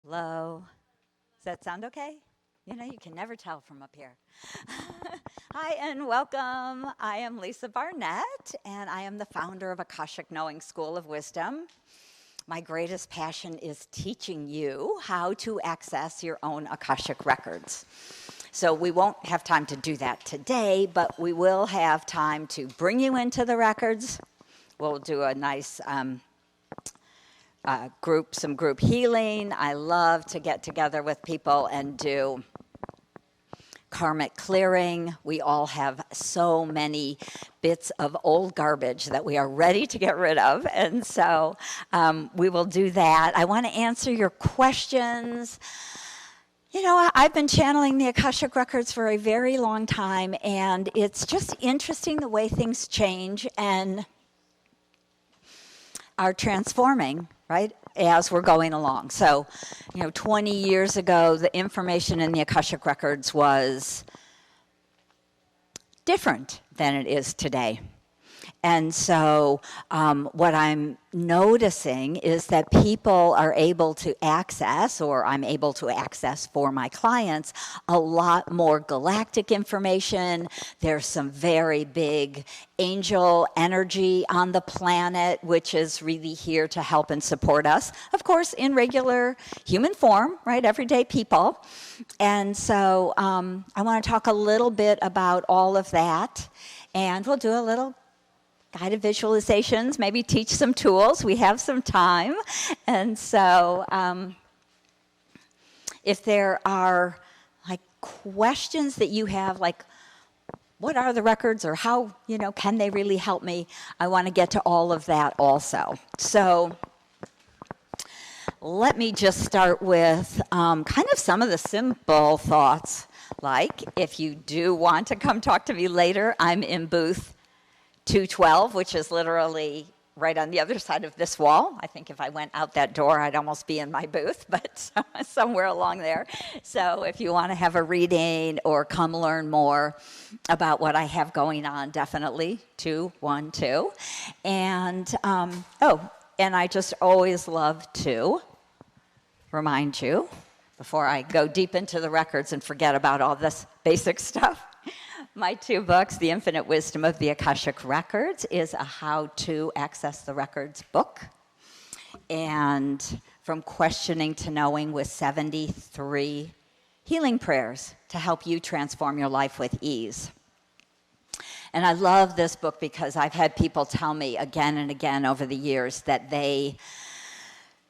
Hello. Does that sound okay? You know, you can never tell from up here. Hi and welcome. I am Lisa Barnett, and I am the founder of Akashic Knowing School of Wisdom. My greatest passion is teaching you how to access your own Akashic records. So we won't have time to do that today, but we will have time to bring you into the records. We'll do a nice some group healing. I love to get together with people and do karmic clearing. We all have so many bits of old garbage that we are ready to get rid of. And so we will do that. I want to answer your questions. You know, I've been channeling the Akashic Records for a very long time, and it's just interesting the way things change and are transforming, right, as we're going along. So, 20 years ago, the information in the Akashic Records was different than it is today. And so what I'm noticing is that people are able to access, or I'm able to access for my clients, a lot more galactic information. There's some very big angel energy on the planet, which is really here to help and support us, of course, in regular human form, right, everyday people. And so I want to talk a little bit about all of that, and we'll do a little guided visualizations, maybe teach some tools. We have some time. And so if there are questions that you have, what are the records, or how, can they really help me? I want to get to all of that also. So let me just start with kind of some of the simple thoughts. Like, if you do want to come talk to me later, I'm in booth 212, which is literally right on the other side of this wall. I think if I went out that door, I'd almost be in my booth, but somewhere along there. So if you want to have a reading or come learn more about what I have going on, definitely 212. And, and I just always love to remind you, before I go deep into the records and forget about all this basic stuff, my two books, The Infinite Wisdom of the Akashic Records, is a how to access the records book. And From Questioning to Knowing, with 73 healing prayers to help you transform your life with ease. And I love this book because I've had people tell me again and again over the years that they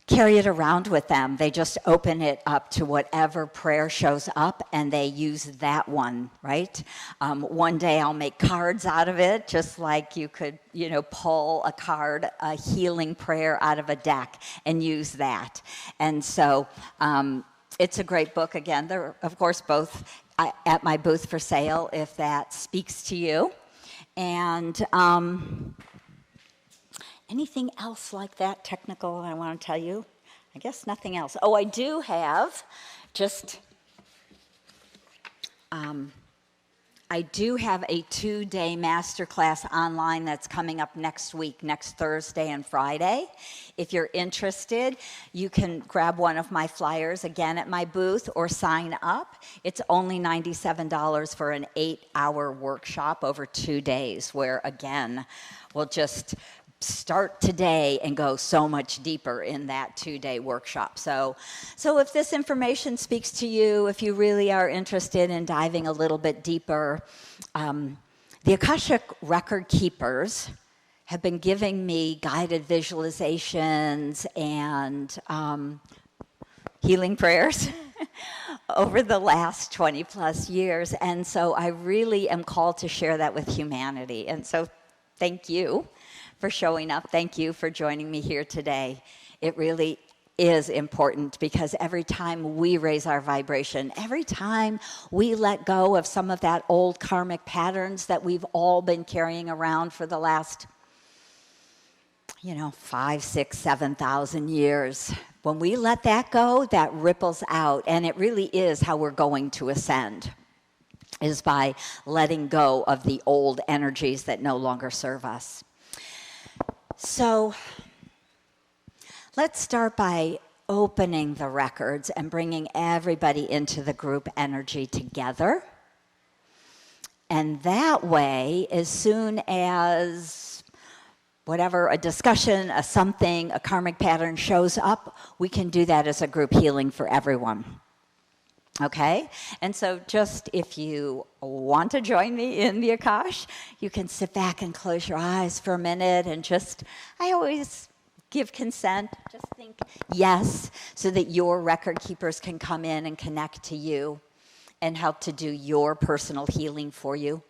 carry it around with them. They just open it up to whatever prayer shows up, and they use that one, right? One day I'll make cards out of it, just like you could, pull a card, a healing prayer out of a deck and use that. And so it's a great book. Again, they're, of course, both at my booth for sale, if that speaks to you. And anything else like that technical I want to tell you? I guess nothing else. Oh, I do have I do have a 2-day masterclass online that's coming up next week, next Thursday and Friday. If you're interested, you can grab one of my flyers again at my booth or sign up. It's only $97 for an 8-hour workshop over 2 days, where, again, we'll just start today and go so much deeper in that 2-day workshop. So if this information speaks to you, if you really are interested in diving a little bit deeper, the Akashic Record Keepers have been giving me guided visualizations and healing prayers over the last 20 plus years. And so I really am called to share that with humanity. And so thank you for showing up. Thank you for joining me here today. It really is important, because every time we raise our vibration, every time we let go of some of that old karmic patterns that we've all been carrying around for the last 5, 6, 7,000 years, when we let that go, that ripples out, and it really is how we're going to ascend, is by letting go of the old energies that no longer serve us. So let's start by opening the records and bringing everybody into the group energy together. And that way, as soon as whatever, a discussion, a something, a karmic pattern shows up, we can do that as a group healing for everyone. Okay? And so just if you want to join me in the Akash, you can sit back and close your eyes for a minute and just, I always give consent, just think yes, so that your record keepers can come in and connect to you and help to do your personal healing for you.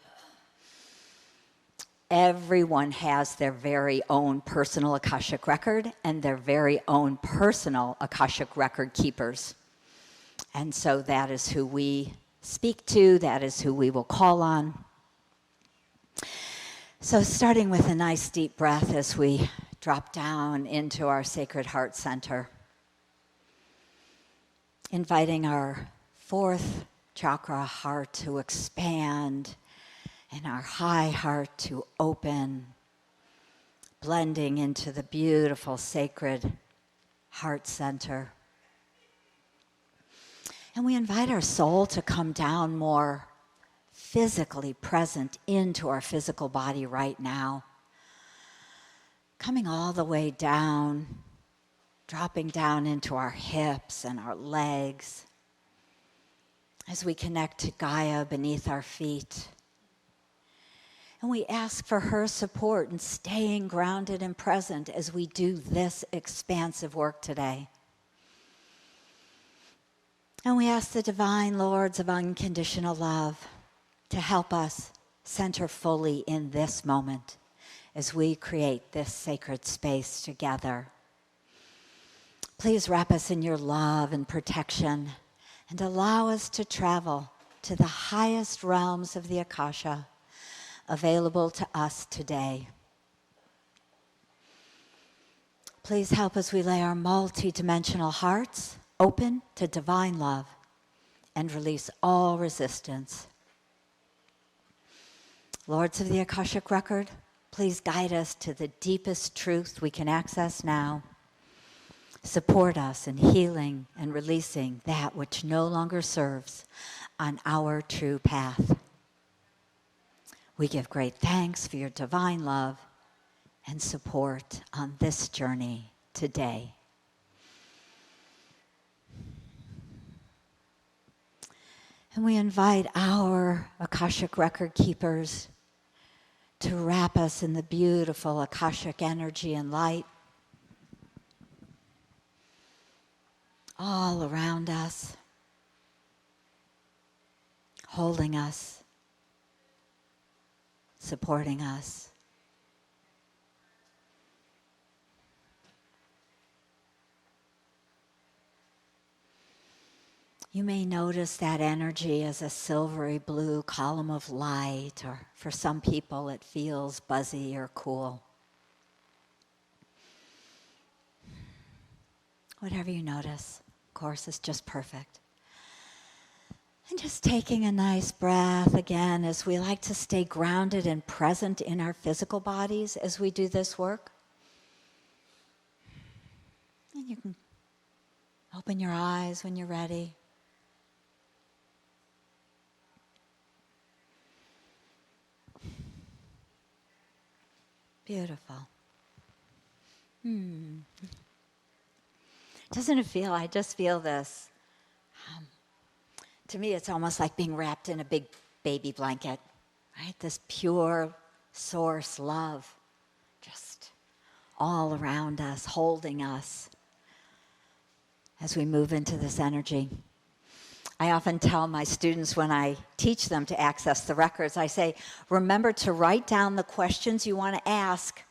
Everyone has their very own personal Akashic record and their very own personal Akashic record keepers. And so that is who we speak to, that is who we will call on. So starting with a nice deep breath as we drop down into our sacred heart center, inviting our fourth chakra, heart, to expand and our high heart to open, blending into the beautiful sacred heart center. And we invite our soul to come down more physically present into our physical body right now. Coming all the way down, dropping down into our hips and our legs as we connect to Gaia beneath our feet. And we ask for her support in staying grounded and present as we do this expansive work today. And we ask the divine lords of unconditional love to help us center fully in this moment as we create this sacred space together. Please wrap us in your love and protection and allow us to travel to the highest realms of the Akasha available to us today. Please help us we lay our multi-dimensional hearts open to divine love and release all resistance. Lords of the Akashic Record, please guide us to the deepest truth we can access now. Support us in healing and releasing that which no longer serves on our true path. We give great thanks for your divine love and support on this journey today. And we invite our Akashic record keepers to wrap us in the beautiful Akashic energy and light all around us, holding us, supporting us. You may notice that energy as a silvery blue column of light, or for some people it feels buzzy or cool. Whatever you notice, of course, is just perfect. And just taking a nice breath again as we like to stay grounded and present in our physical bodies as we do this work. And you can open your eyes when you're ready. Beautiful. Doesn't it feel, I just feel this. To me, it's almost like being wrapped in a big baby blanket, right? This pure source love, just all around us, holding us as we move into this energy. I often tell my students when I teach them to access the records, I say, remember to write down the questions you want to ask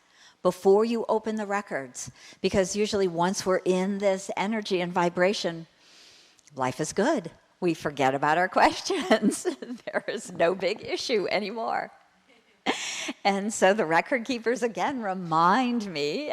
before you open the records. Because usually once we're in this energy and vibration, life is good. We forget about our questions. There is no big issue anymore. And so the record keepers again remind me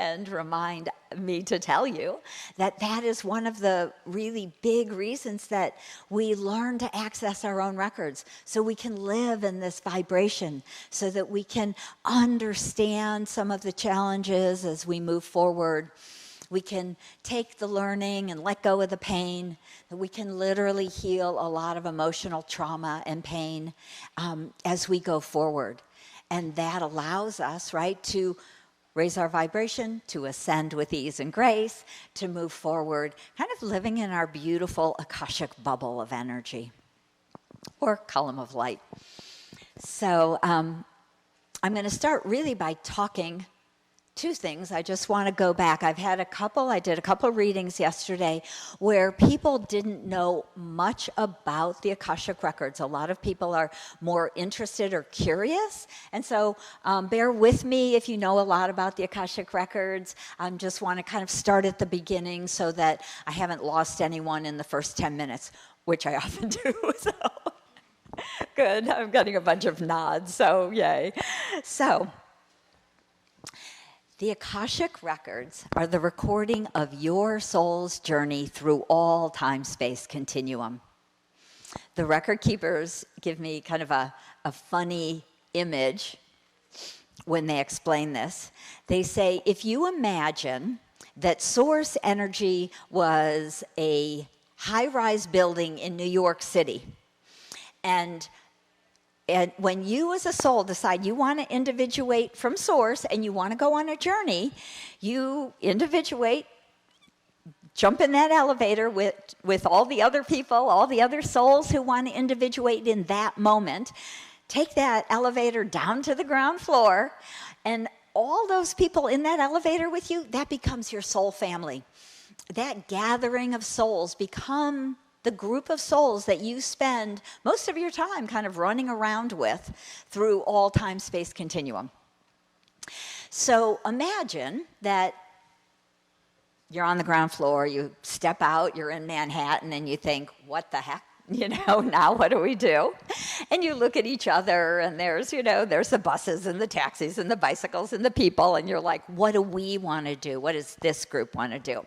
to tell you that that is one of the really big reasons that we learn to access our own records, so we can live in this vibration, so that we can understand some of the challenges as we move forward we can take the learning and let go of the pain, that we can literally heal a lot of emotional trauma and pain as we go forward. And that allows us, right, to raise our vibration, to ascend with ease and grace, to move forward, kind of living in our beautiful Akashic bubble of energy or column of light. So I'm going to start really by talking two things. I just want to go back. I did a couple readings yesterday where people didn't know much about the Akashic records. A lot of people are more interested or curious. And so bear with me if you know a lot about the Akashic records. I just want to kind of start at the beginning so that I haven't lost anyone in the first 10 minutes, which I often do. So good. I'm getting a bunch of nods, so yay. So the Akashic records are the recording of your soul's journey through all time-space continuum. The record keepers give me kind of a funny image when they explain this. They say, if you imagine that source energy was a high-rise building in New York City, and when you as a soul decide you want to individuate from source and you want to go on a journey, you individuate, jump in that elevator with all the other people, all the other souls who want to individuate in that moment, take that elevator down to the ground floor, and all those people in that elevator with you, that becomes your soul family. That gathering of souls become the group of souls that you spend most of your time kind of running around with through all time-space continuum. So imagine that you're on the ground floor, you step out, you're in Manhattan, and you think, what the heck? Now what do we do? And you look at each other, and there's the buses and the taxis and the bicycles and the people, and you're like, what do we want to do? What does this group want to do?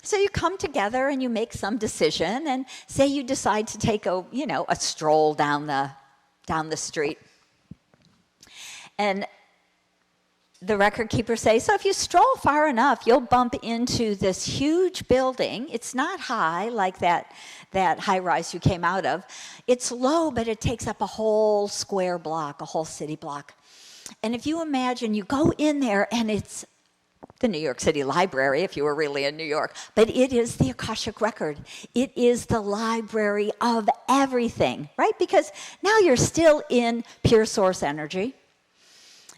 So you come together and you make some decision, and say you decide to take a stroll down the street. And the record keepers say, so if you stroll far enough, you'll bump into this huge building. It's not high like that high rise you came out of. It's low, but it takes up a whole square block, a whole city block. And if you imagine you go in there, and it's the New York City Library, if you were really in New York, but it is the Akashic record. It is the library of everything, right? Because now you're still in pure source energy.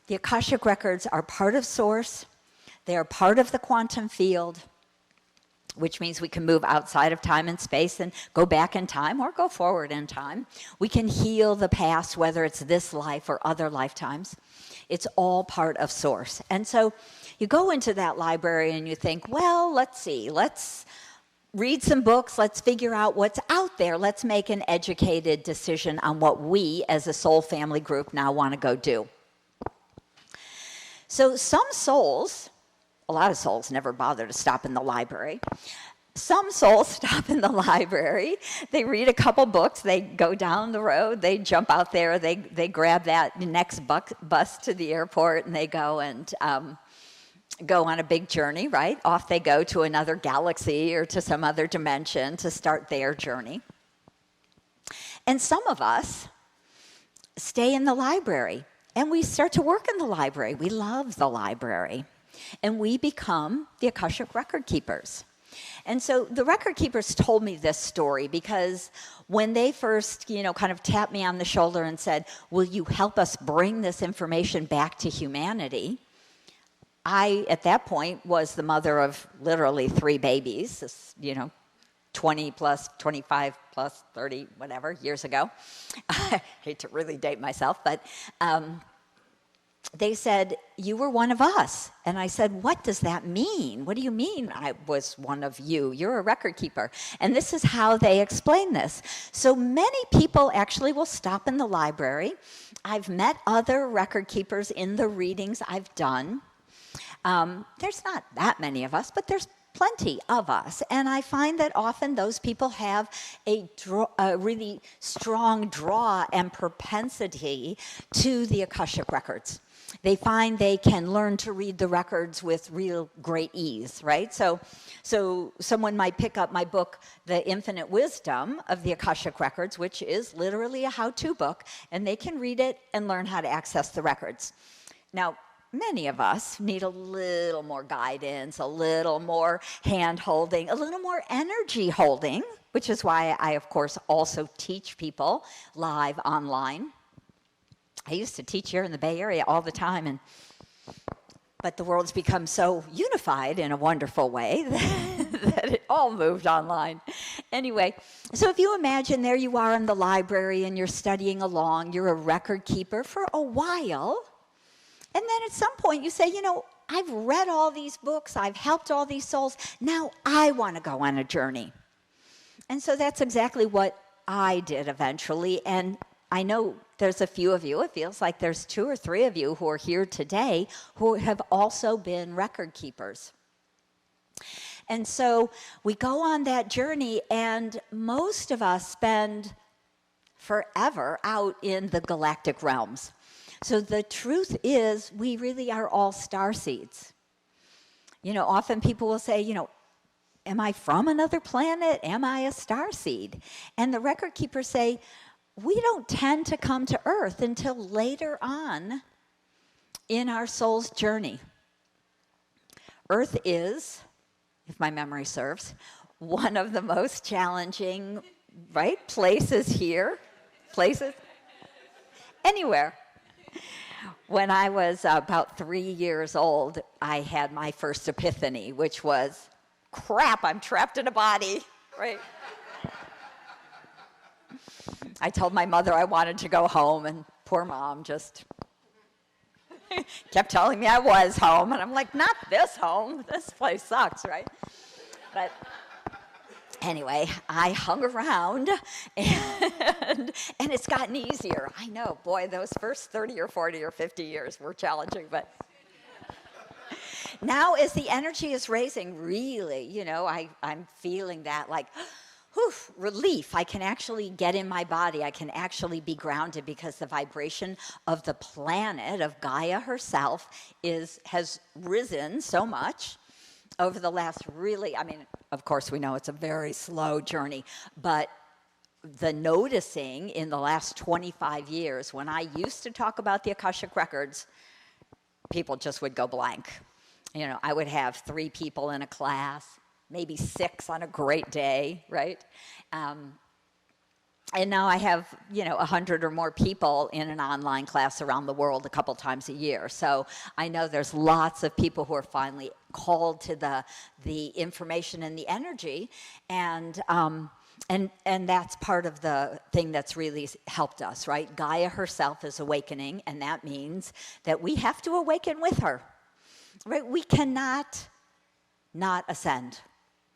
The Akashic records are part of source. They are part of the quantum field, which means we can move outside of time and space and go back in time or go forward in time. We can heal the past, whether it's this life or other lifetimes. It's all part of source. And so you go into that library and you think, well, let's read some books, let's figure out what's out there, let's make an educated decision on what we as a soul family group now want to go do. So some souls, a lot of souls never bother to stop in the library. Some souls stop in the library, they read a couple books, they go down the road, they jump out there, they grab that next bus to the airport, and they go and go on a big journey, right? Off they go to another galaxy or to some other dimension to start their journey. And some of us stay in the library, and we start to work in the library. We love the library, and we become the Akashic record keepers. And so the record keepers told me this story because when they first, kind of tapped me on the shoulder and said, will you help us bring this information back to humanity? I, at that point, was the mother of literally 3 babies, 20 plus, 25 plus, 30, whatever, years ago. I hate to really date myself, but they said, you were one of us. And I said, what does that mean? What do you mean I was one of you? You're a record keeper. And this is how they explain this. So many people actually will stop in the library. I've met other record keepers in the readings I've done. There's not that many of us, but there's plenty of us. And I find that often those people have a really strong draw and propensity to the Akashic records. they find they can learn to read the records with real great ease, right? So someone might pick up my book, The Infinite Wisdom of the Akashic Records, which is literally a how-to book, and they can read it and learn how to access the records. Now, many of us need a little more guidance, a little more hand-holding, a little more energy holding, which is why I, of course, also teach people live online. I used to teach here in the Bay Area all the time, but the world's become so unified in a wonderful way that it all moved online. Anyway, so if you imagine there you are in the library and you're studying along, you're a record keeper for a while, and then at some point you say, you know, I've read all these books, I've helped all these souls, now I want to go on a journey. And so that's exactly what I did eventually, and I know there's a few of you, it feels like there's 2 or 3 of you who are here today who have also been record keepers. And so we go on that journey, and most of us spend forever out in the galactic realms. So the truth is, we really are all starseeds. You know, often people will say, you know, am I from another planet? Am I a starseed? And the record keepers say, we don't tend to come to Earth until later on in our soul's journey. Earth is, if my memory serves, one of the most challenging, right, places here, anywhere. When I was about 3 years old, I had my first epiphany, which was, crap, I'm trapped in a body, right? I told my mother I wanted to go home, and poor mom just kept telling me I was home, and I'm like, not this home. This place sucks, right? But anyway, I hung around, and it's gotten easier. I know, boy, those first 30 or 40 or 50 years were challenging, but now as the energy is raising, really, you know, I'm feeling that like, whew, relief. I can actually get in my body. I can actually be grounded because the vibration of the planet, of Gaia herself, has risen so much over the last really, I mean, of course we know it's a very slow journey, but the noticing in the last 25 years, when I used to talk about the Akashic Records, people just would go blank. You know, I would have 3 people in a class, maybe 6 on a great day, right? And now I have, you know, 100 or more people in an online class around the world a couple times a year. So I know there's lots of people who are finally called to the information and the energy, and that's part of the thing that's really helped us, right? Gaia herself is awakening, and that means that we have to awaken with her, right? We cannot not ascend.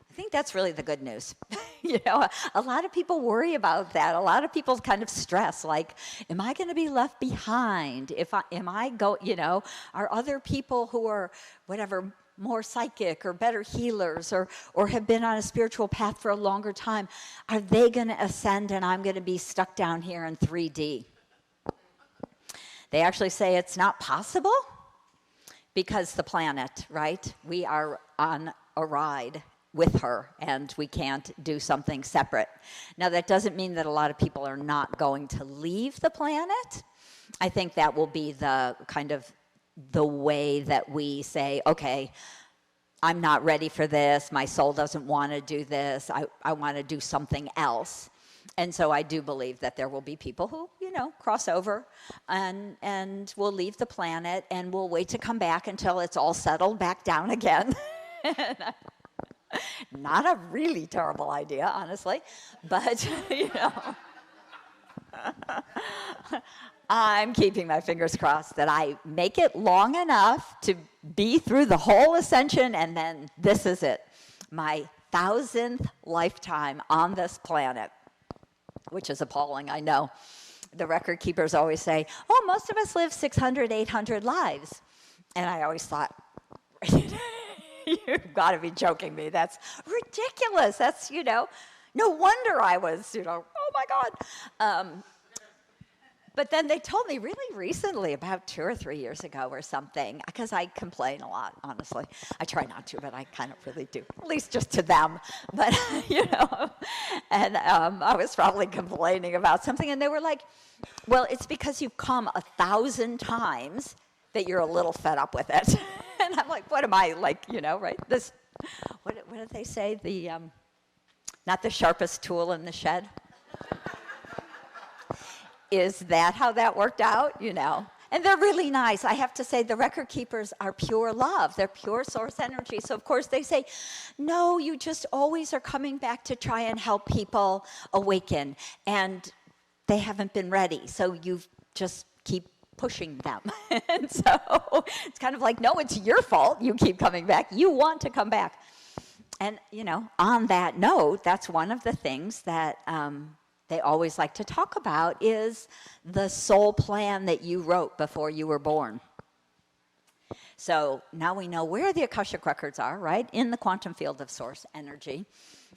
I think that's really the good news. You know, a lot of people worry about that. A lot of people kind of stress, like, am I going to be left behind? You know, are other people who are, whatever, more psychic or better healers or have been on a spiritual path for a longer time, are they going to ascend and I'm going to be stuck down here in 3D? They actually say it's not possible because the planet, right? We are on a ride with her, and we can't do something separate. Now, that doesn't mean that a lot of people are not going to leave the planet. I think that will be the kind of the way that we say, okay, I'm not ready for this, my soul doesn't want to do this, I want to do something else. And so I do believe that there will be people who, you know, cross over and will leave the planet, and will wait to come back until it's all settled back down again. Not a really terrible idea, honestly, but, you know, I'm keeping my fingers crossed that I make it long enough to be through the whole ascension, and then this is it, my 1,000th lifetime on this planet, which is appalling, I know. The record keepers always say, oh, most of us live 600, 800 lives. And I always thought, you've got to be joking me. That's ridiculous. That's, you know, no wonder I was, you know, oh my God. But then they told me really recently, about 2 or 3 years ago or something, because I complain a lot, honestly. I try not to, but I kind of really do, at least just to them. But, and I was probably complaining about something, and they were like, well, it's because you've come 1,000 times that you're a little fed up with it. And I'm like, what am I, like, right? This, what did they say? Not the sharpest tool in the shed? Is that how that worked out? And they're really nice. I have to say, the record keepers are pure love. They're pure source energy. So, of course, they say, no, you just always are coming back to try and help people awaken. And they haven't been ready. So you just keep pushing them. And so it's kind of like, no, it's your fault. You keep coming back. You want to come back. And, on that note, that's one of the things that they always like to talk about is the soul plan that you wrote before you were born. So now we know where the Akashic records are, right? In the quantum field of source energy.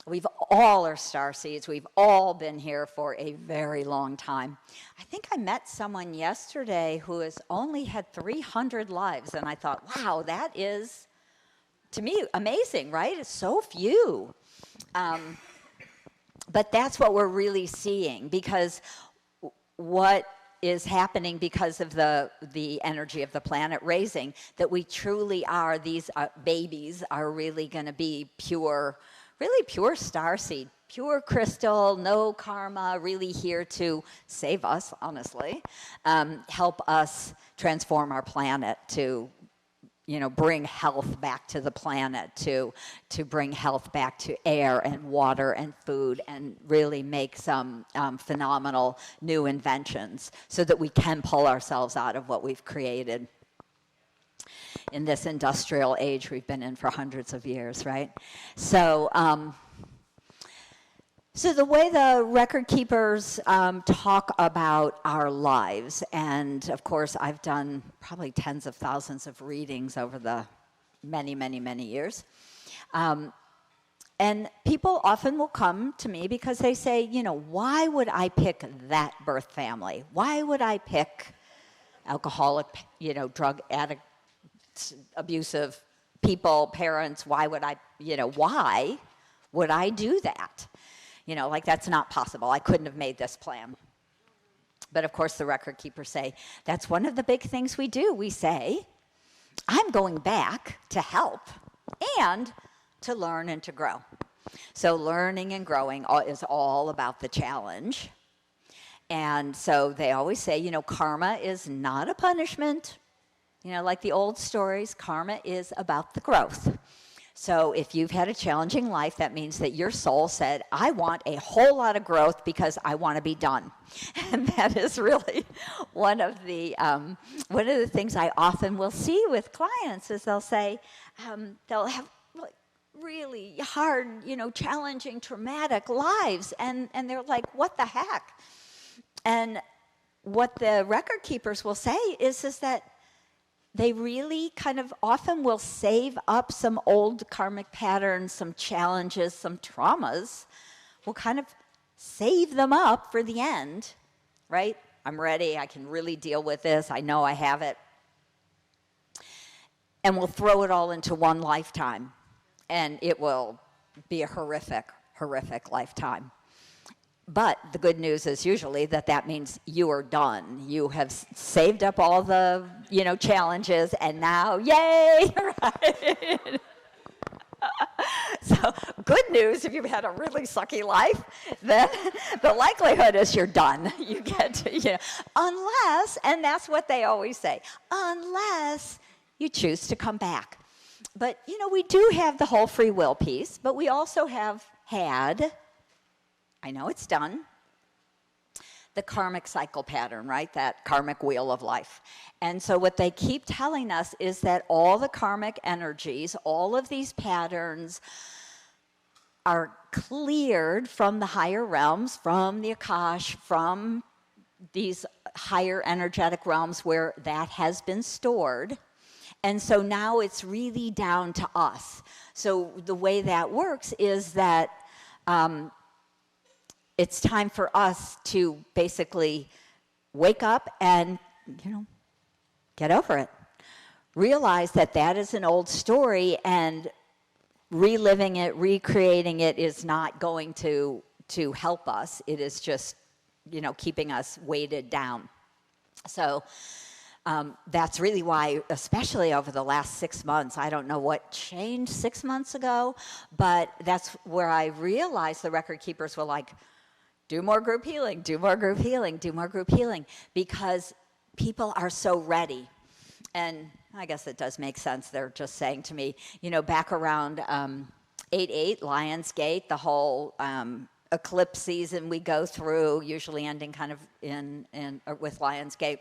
We've all are starseeds. We've all been here for a very long time. I think I met someone yesterday who has only had 300 lives, and I thought, wow, that is, to me, amazing, right? It's so few. But that's what we're really seeing, because what is happening because of the energy of the planet raising, that we truly are, these babies are really going to be pure, really pure starseed, pure crystal, no karma, really here to save us, honestly, help us transform our planet to bring health back to the planet, to bring health back to air and water and food, and really make some phenomenal new inventions so that we can pull ourselves out of what we've created in this industrial age we've been in for hundreds of years, right? So, so the way the record keepers talk about our lives, and of course I've done probably tens of thousands of readings over the many, many, many years. And people often will come to me because they say, why would I pick that birth family? Why would I pick alcoholic, drug addict, abusive people, parents? Why would I do that? Like, that's not possible. I couldn't have made this plan. But of course, the record keepers say, that's one of the big things we do. We say, I'm going back to help and to learn and to grow. So learning and growing is all about the challenge. And so they always say, karma is not a punishment. Like the old stories, karma is about the growth. So if you've had a challenging life, that means that your soul said, I want a whole lot of growth because I want to be done. And that is really one of the things I often will see with clients is they'll say, they'll have really hard, challenging, traumatic lives. And they're like, what the heck? And what the record keepers will say is that they really kind of often will save up some old karmic patterns, some challenges, some traumas, will kind of save them up for the end, right? I'm ready, I can really deal with this, I know I have it. And we'll throw it all into one lifetime, and it will be a horrific, horrific lifetime. But the good news is usually that means you are done. You have saved up all the, challenges, and now, yay, right? So good news, if you've had a really sucky life, then the likelihood is you're done. You get to, unless, and that's what they always say, unless you choose to come back. But, we do have the whole free will piece, but we also have had, I know it's done, the karmic cycle pattern, right? That karmic wheel of life. And so what they keep telling us is that all the karmic energies, all of these patterns are cleared from the higher realms, from the Akash, from these higher energetic realms where that has been stored. And so now it's really down to us. So the way that works is that it's time for us to basically wake up and, get over it. Realize that that is an old story, and reliving it, recreating it is not going to help us. It is just, keeping us weighted down. So that's really why, especially over the last 6 months, I don't know what changed 6 months ago, but that's where I realized the record keepers were like, do more group healing, do more group healing, do more group healing, because people are so ready. And I guess it does make sense. They're just saying to me, back around 8/8, Lionsgate, the whole eclipse season we go through, usually ending kind of with Lionsgate,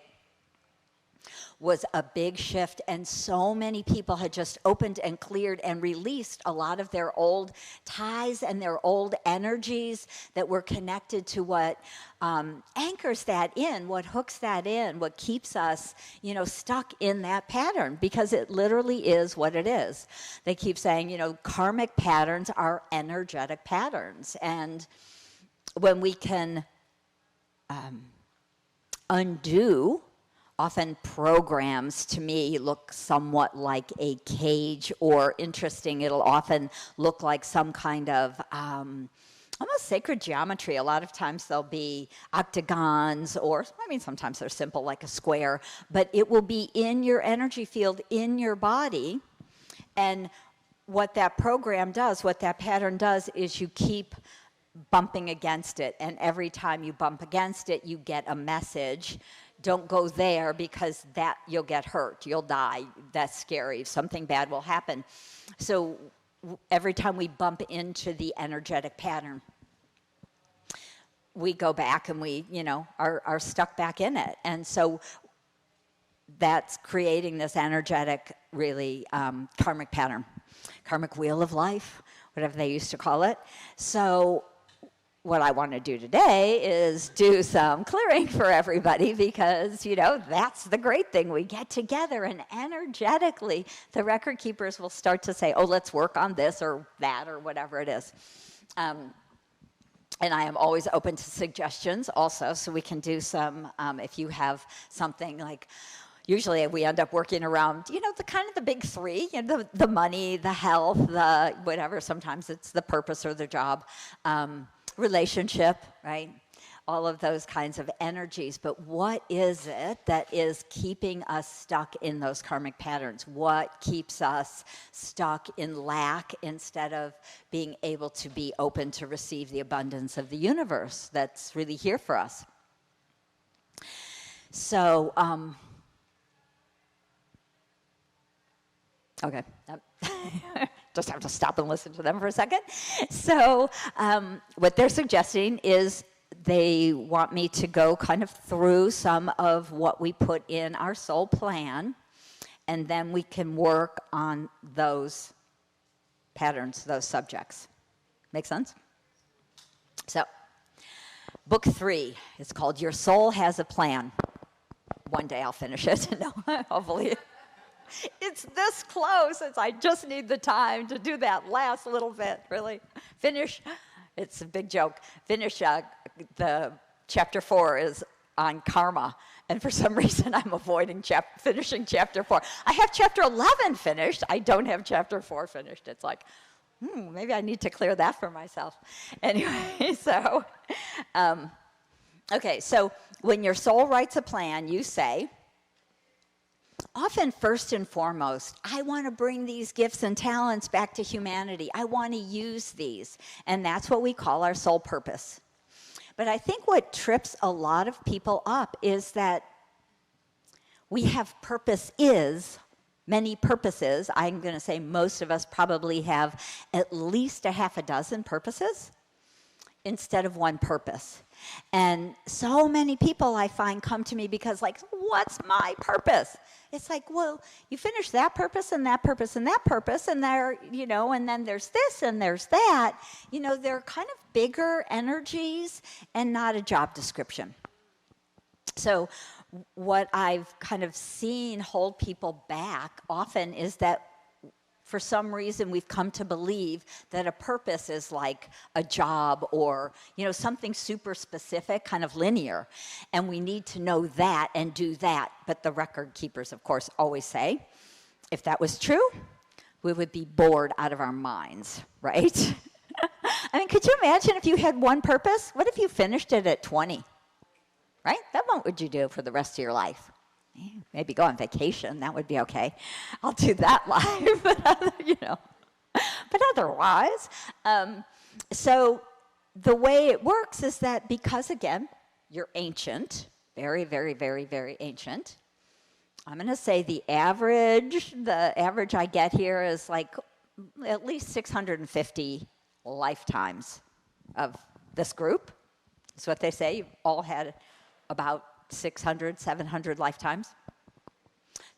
was a big shift, and so many people had just opened and cleared and released a lot of their old ties and their old energies that were connected to what anchors that in, what hooks that in, what keeps us, stuck in that pattern, because it literally is what it is. They keep saying, karmic patterns are energetic patterns, and when we can undo. Often programs, to me, look somewhat like a cage, or interesting, it'll often look like some kind of almost sacred geometry. A lot of times they'll be octagons, or, sometimes they're simple like a square, but it will be in your energy field, in your body, and what that program does, what that pattern does, is you keep bumping against it, and every time you bump against it, you get a message. Don't go there, because that you'll get hurt, you'll die, that's scary, something bad will happen. So every time we bump into the energetic pattern, we go back and we, are stuck back in it. And so that's creating this energetic, really karmic pattern, karmic wheel of life, whatever they used to call it. So what I want to do today is do some clearing for everybody, because, that's the great thing. We get together, and energetically, the record keepers will start to say, oh, let's work on this or that or whatever it is. And I am always open to suggestions also, so we can do some, if you have something like, usually we end up working around, the kind of the big three, the money, the health, the whatever. Sometimes it's the purpose or the job. Relationship, right? All of those kinds of energies. But what is it that is keeping us stuck in those karmic patterns? What keeps us stuck in lack instead of being able to be open to receive the abundance of the universe that's really here for us? So, okay. Just have to stop and listen to them for a second. So what they're suggesting is they want me to go kind of through some of what we put in our soul plan, and then we can work on those patterns, those subjects. Make sense? So, book 3 is called Your Soul Has a Plan. One day I'll finish it. No, hopefully. It's this close. I just need the time to do that last little bit, really. Finish. It's a big joke. Finish the chapter 4 is on karma. And for some reason, I'm avoiding finishing chapter 4. I have chapter 11 finished. I don't have chapter 4 finished. It's like, maybe I need to clear that for myself. Anyway, so, okay, so when your soul writes a plan, you say, often, first and foremost, I want to bring these gifts and talents back to humanity. I want to use these. And that's what we call our soul purpose. But I think what trips a lot of people up is that we have many purposes. I'm going to say most of us probably have at least a half a dozen purposes instead of one purpose. And so many people I find come to me because, what's my purpose? It's like, well, you finish that purpose and that purpose and that purpose, and there, and then there's this and there's that. They're kind of bigger energies and not a job description. So what I've kind of seen hold people back often is that for some reason we've come to believe that a purpose is like a job or, something super specific, kind of linear. And we need to know that and do that. But the record keepers, of course, always say, if that was true, we would be bored out of our minds, right? I mean, could you imagine if you had one purpose? What if you finished it at 20? Right? Then what would you do for the rest of your life? Maybe go on vacation. That would be okay. I'll do that live, But otherwise, so the way it works is that because, again, you're ancient, very, very, very, very ancient. I'm going to say the average I get here is like at least 650 lifetimes of this group. That's what they say. You've all had about 600, 700 lifetimes.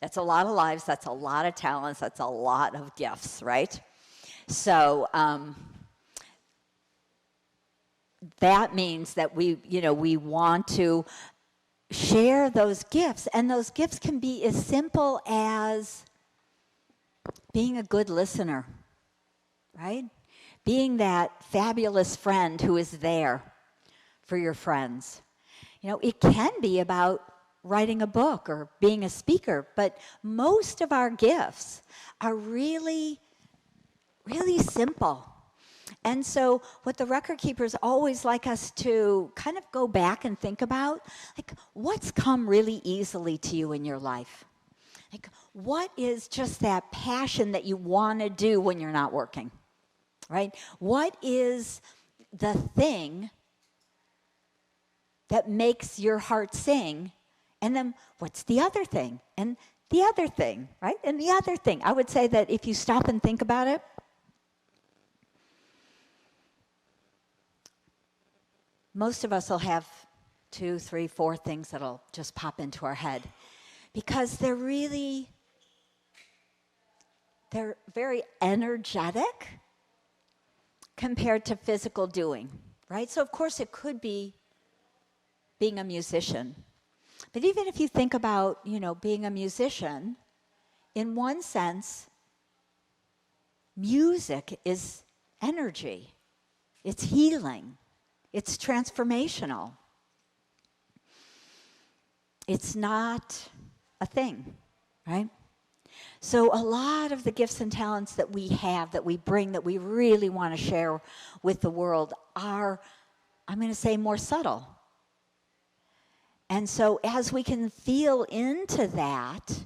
That's a lot of lives. That's a lot of talents. That's a lot of gifts, right? So that means that we want to share those gifts, and those gifts can be as simple as being a good listener, right? Being that fabulous friend who is there for your friends. It can be about writing a book or being a speaker, but most of our gifts are really, really simple. And so what the record keepers always like us to kind of go back and think about, like, what's come really easily to you in your life? Like, what is just that passion that you want to do when you're not working, right? What is the thing that makes your heart sing? And then what's the other thing? And the other thing, right? And the other thing. I would say that if you stop and think about it, most of us will have 2, 3, 4 things that'll just pop into our head because they're very energetic compared to physical doing, right? So of course it could be being a musician. But even if you think about, being a musician, in one sense, music is energy. It's healing. It's transformational. It's not a thing, right? So a lot of the gifts and talents that we have, that we bring, that we really want to share with the world are, I'm going to say, more subtle. And so as we can feel into that,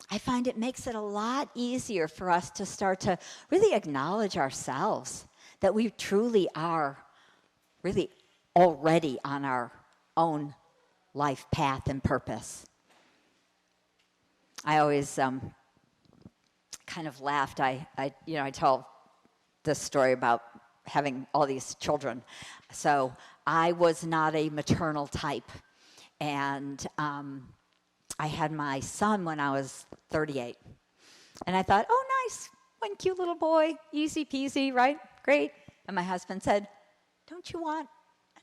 I find it makes it a lot easier for us to start to really acknowledge ourselves, that we truly are really already on our own life path and purpose. I always kind of laughed. I tell this story about having all these children. So I was not a maternal type. And I had my son when I was 38. And I thought, oh, nice, one cute little boy, easy peasy, right? Great. And my husband said, don't you want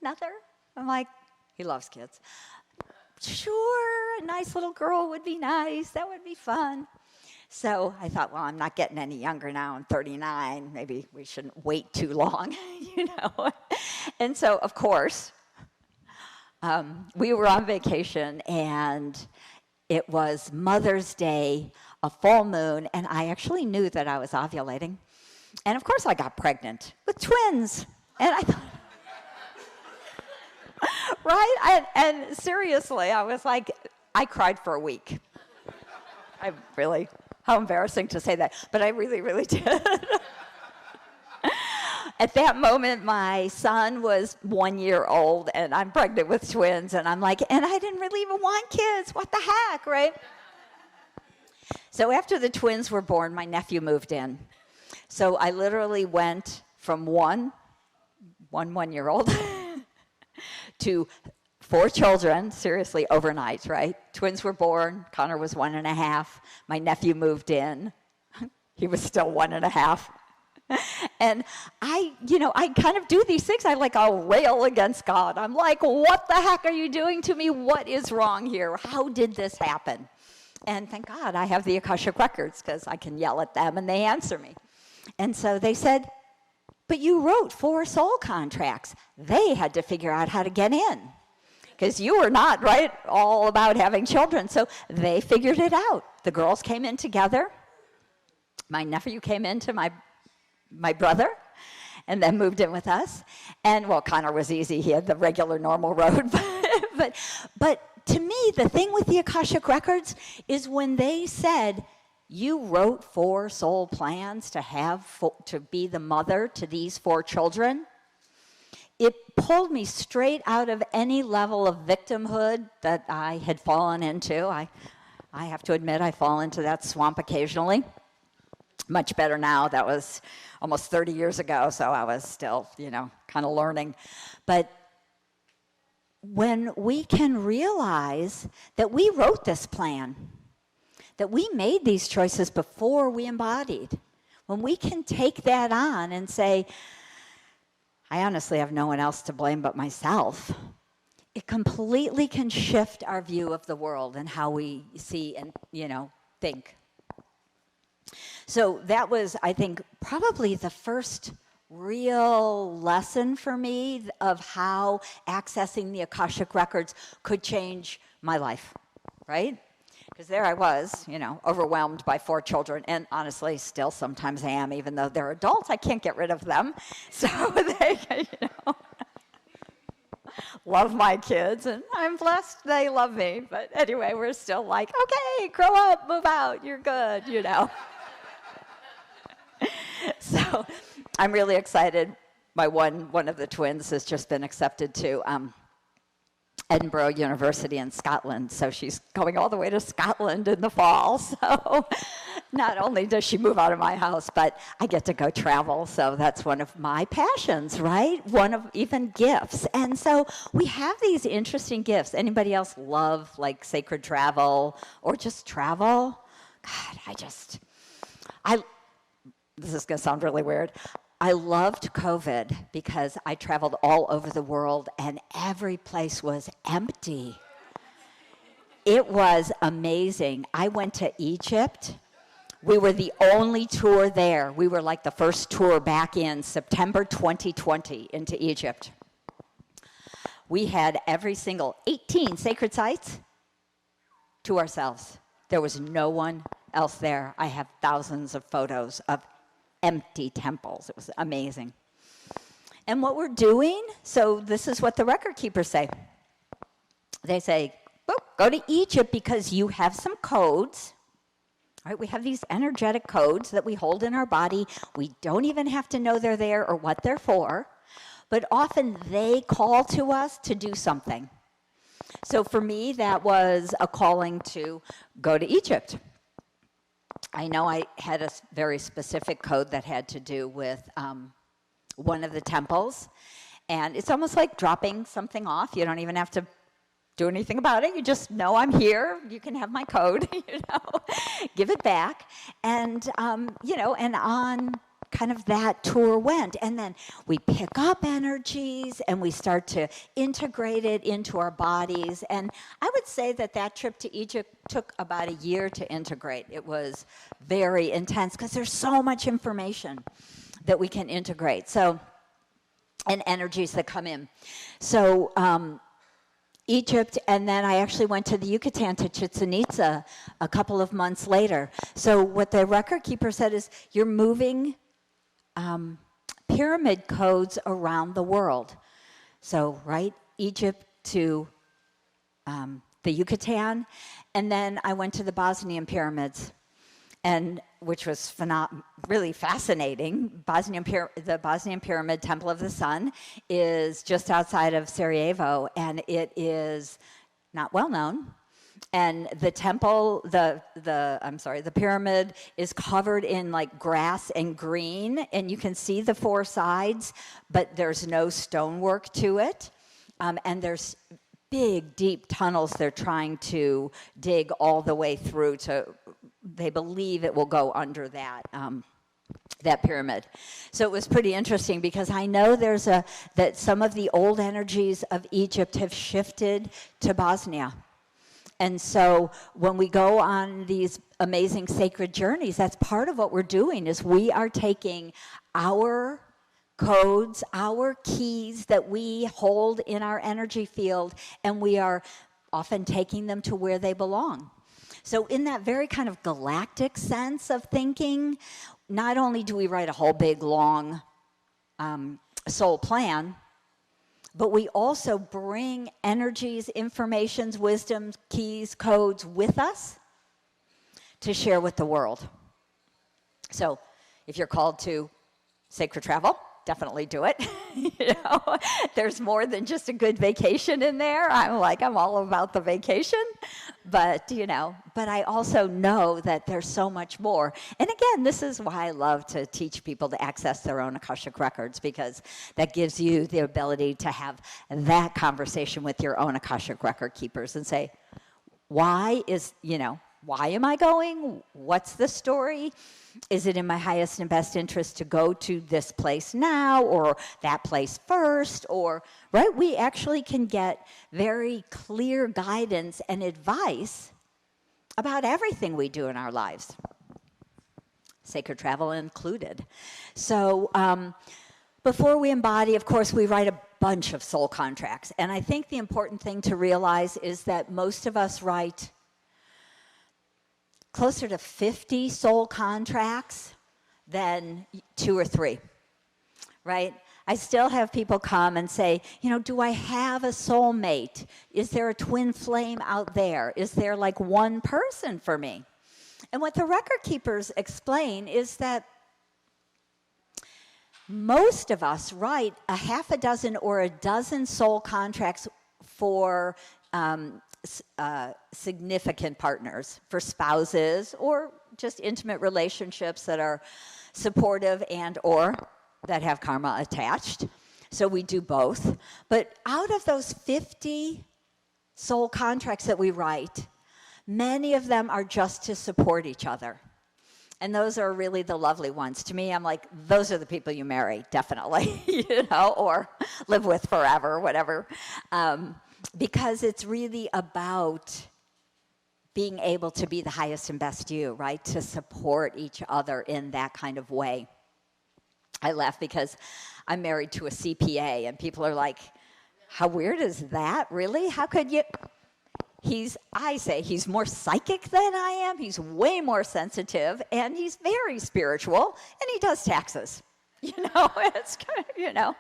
another? I'm like, he loves kids. Sure, a nice little girl would be nice. That would be fun. So I thought, well, I'm not getting any younger now. I'm 39. Maybe we shouldn't wait too long, And so, of course, we were on vacation, and it was Mother's Day, a full moon, and I actually knew that I was ovulating. And, of course, I got pregnant with twins. And I thought, right? And seriously, I was like, I cried for a week. How embarrassing to say that, but I really, really did. At that moment, my son was 1 year old, and I'm pregnant with twins, and I'm like, and I didn't really even want kids. What the heck, right? So after the twins were born, my nephew moved in. So I literally went from one 1-year-old to 4 children, seriously, overnight, right? Twins were born. Connor was 1.5. My nephew moved in. He was still 1.5. And I kind of do these things. I'll rail against God. I'm like, what the heck are you doing to me? What is wrong here? How did this happen? And thank God I have the Akashic records because I can yell at them and they answer me. And so they said, but you wrote 4 soul contracts. They had to figure out how to get in because you were not, right, all about having children. So they figured it out. The girls came in together. My nephew came into my brother and then moved in with us. And, well, Connor was easy. He had the regular, normal road. But to me, the thing with the Akashic records is when they said, you wrote 4 soul plans to be the mother to these 4 children, it pulled me straight out of any level of victimhood that I had fallen into. I have to admit I fall into that swamp occasionally. Much better now. That was almost 30 years ago, so I was still, kind of learning. But when we can realize that we wrote this plan, that we made these choices before we embodied, when we can take that on and say, I honestly have no one else to blame but myself, it completely can shift our view of the world and how we see and, think. So that was, I think, probably the first real lesson for me of how accessing the Akashic records could change my life, right? Because there I was, overwhelmed by 4 children, and honestly, still sometimes I am, even though they're adults, I can't get rid of them. So they, love my kids, and I'm blessed they love me. But anyway, we're still like, okay, grow up, move out, you're good, So I'm really excited. My one of the twins has just been accepted to Edinburgh University in Scotland, so she's going all the way to Scotland in the fall. So not only does she move out of my house, but I get to go travel, so that's one of my passions, right? One of even gifts. And so we have these interesting gifts. Anybody else love like sacred travel or just travel? God, this is going to sound really weird. I loved COVID because I traveled all over the world and every place was empty. It was amazing. I went to Egypt. We were the only tour there. We were like the first tour back in September 2020 into Egypt. We had every single 18 sacred sites to ourselves. There was no one else there. I have thousands of photos of empty temples. It was amazing. And what we're doing, so this is what the record keepers say. They say, go to Egypt because you have some codes. Right? We have these energetic codes that we hold in our body. We don't even have to know they're there or what they're for, but often they call to us to do something. So for me, that was a calling to go to Egypt. I know I had a very specific code that had to do with one of the temples, and it's almost like dropping something off. You don't even have to do anything about it. You just know I'm here. You can have my code, give it back. And, and on kind of that tour went. And then we pick up energies and we start to integrate it into our bodies. And I would say that trip to Egypt took about a year to integrate. It was very intense because there's so much information that we can integrate. So, and energies that come in. So, Egypt, and then I actually went to the Yucatan, to Chichen Itza, a couple of months later. So what the record keeper said is, you're moving pyramid codes around the world. So, right, Egypt to the Yucatan, and then I went to the Bosnian pyramids, and which was really fascinating. The Bosnian Pyramid Temple of the Sun is just outside of Sarajevo, and it is not well known. And the temple, the pyramid is covered in like grass and green, and you can see the 4 sides, but there's no stonework to it. And there's big, deep tunnels they're trying to dig all the way through they believe it will go under that pyramid. So it was pretty interesting because I know that some of the old energies of Egypt have shifted to Bosnia. And so when we go on these amazing sacred journeys, that's part of what we're doing, is we are taking our codes, our keys that we hold in our energy field, and we are often taking them to where they belong. So in that very kind of galactic sense of thinking, not only do we write a whole big, long soul plan, but we also bring energies, informations, wisdoms, keys, codes with us to share with the world. So if you're called to sacred travel, definitely do it. There's more than just a good vacation in there. I'm all about the vacation, but I also know that there's so much more. And again, this is why I love to teach people to access their own Akashic records, because that gives you the ability to have that conversation with your own Akashic record keepers and say, why am I going? What's the story? Is it in my highest and best interest to go to this place now or that place first? Or, right, we actually can get very clear guidance and advice about everything we do in our lives, sacred travel included. So before we embody, of course, we write a bunch of soul contracts. And I think the important thing to realize is that most of us write closer to 50 soul contracts than 2 or 3, right? I still have people come and say, do I have a soulmate? Is there a twin flame out there? Is there like one person for me? And what the record keepers explain is that most of us write a half a dozen or a dozen soul contracts for significant partners, for spouses, or just intimate relationships that are supportive and or that have karma attached. So we do both. But out of those 50 soul contracts that we write, many of them are just to support each other. And those are really the lovely ones. To me, I'm like, those are the people you marry, definitely, or live with forever, whatever. Because it's really about being able to be the highest and best you, right? To support each other in that kind of way. I laugh because I'm married to a CPA, and people are like, how weird is that? Really? How could you? I say he's more psychic than I am. He's way more sensitive, and he's very spiritual, and he does taxes. It's kind of,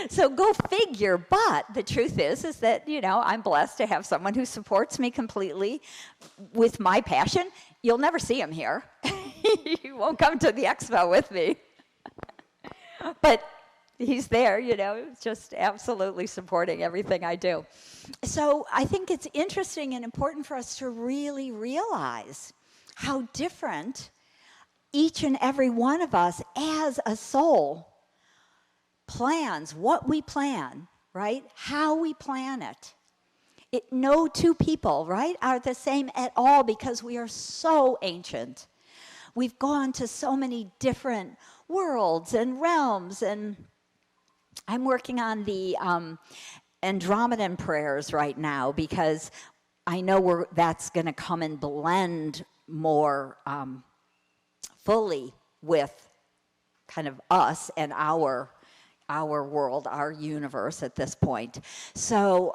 So go figure, but the truth is that, I'm blessed to have someone who supports me completely with my passion. You'll never see him here. He won't come to the Expo with me. But he's there, just absolutely supporting everything I do. So I think it's interesting and important for us to really realize how different each and every one of us as a soul plans, what we plan, right? How we plan it. No two people, right, are the same at all, because we are so ancient. We've gone to so many different worlds and realms, and I'm working on the Andromedan prayers right now, because I know that's going to come and blend more fully with kind of us and our world, our universe at this point. So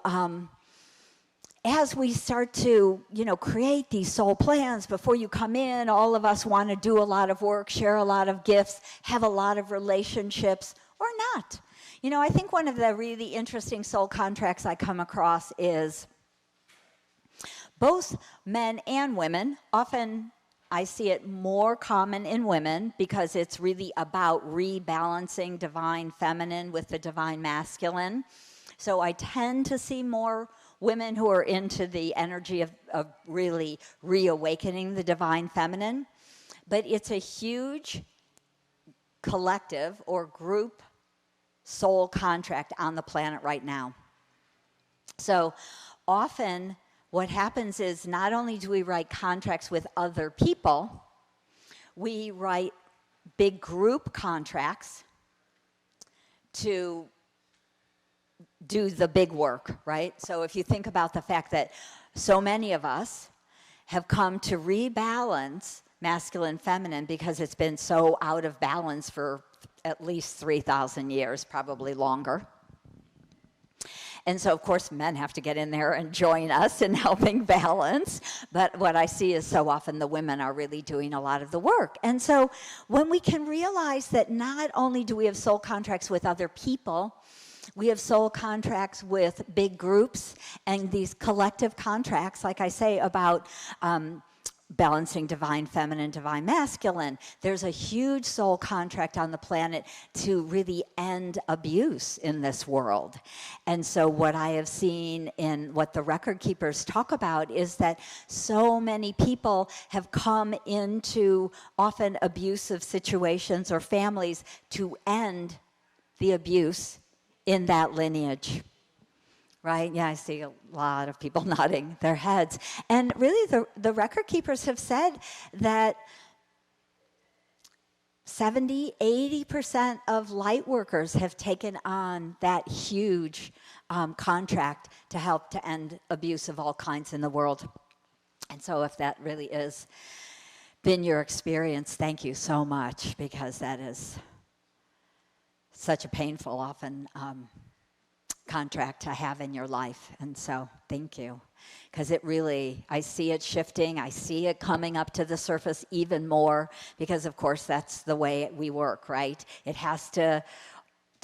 as we start to, create these soul plans, before you come in, all of us want to do a lot of work, share a lot of gifts, have a lot of relationships, or not. I think one of the really interesting soul contracts I come across is both men and women. Often I see it more common in women, because it's really about rebalancing divine feminine with the divine masculine. So I tend to see more women who are into the energy of really reawakening the divine feminine. But it's a huge collective or group soul contract on the planet right now. So often what happens is, not only do we write contracts with other people, we write big group contracts to do the big work, right? So if you think about the fact that so many of us have come to rebalance masculine and feminine because it's been so out of balance for at least 3,000 years, probably longer. And so, of course, men have to get in there and join us in helping balance. But what I see is so often the women are really doing a lot of the work. And so when we can realize that not only do we have soul contracts with other people, we have soul contracts with big groups and these collective contracts, like I say, about balancing divine feminine, divine masculine. There's a huge soul contract on the planet to really end abuse in this world. And so what I have seen in what the record keepers talk about is that so many people have come into often abusive situations or families to end the abuse in that lineage. Right? Yeah, I see a lot of people nodding their heads. And really, the record keepers have said that 70, 80% of light workers have taken on that huge contract to help to end abuse of all kinds in the world. And so if that really is been your experience, thank you so much, because that is such a painful, often, contract to have in your life. And so thank you, because it really, I see it shifting. I see it coming up to the surface even more, because of course that's the way we work, right? It has to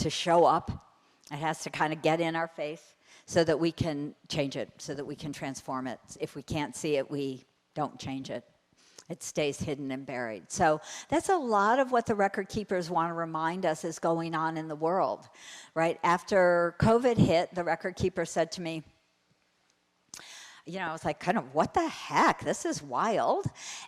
show up. It has to kind of get in our face so that we can change it, so that we can transform it. If we can't see it, we don't change it. It stays hidden and buried. So that's a lot of what the record keepers want to remind us is going on in the world, right? After COVID hit, the record keeper said to me, I was like, kind of, what the heck? This is wild.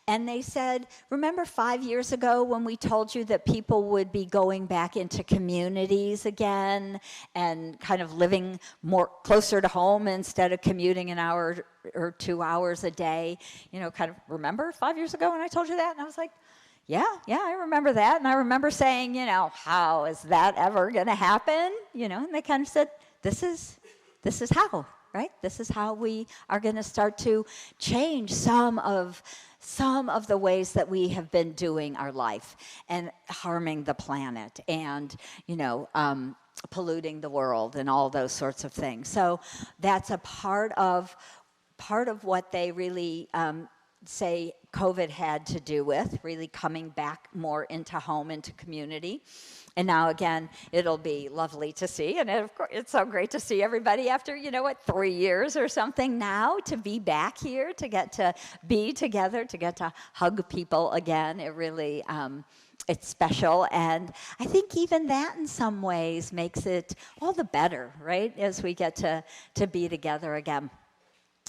And they said, remember 5 years ago when we told you that people would be going back into communities again and kind of living more closer to home instead of commuting an hour or 2 hours a day? Kind of remember 5 years ago when I told you that? And I was like, yeah, I remember that. And I remember saying, how is that ever going to happen? And they kind of said, this is how. Right? This is how we are going to start to change some of the ways that we have been doing our life and harming the planet and, polluting the world and all those sorts of things. So that's a part of what they really say COVID had to do with, really coming back more into home, into community. And now, again, it'll be lovely to see. And of course, it's so great to see everybody after, 3 years or something now, to be back here, to get to be together, to get to hug people again. It really, it's special. And I think even that in some ways makes it all the better, right, as we get to be together again.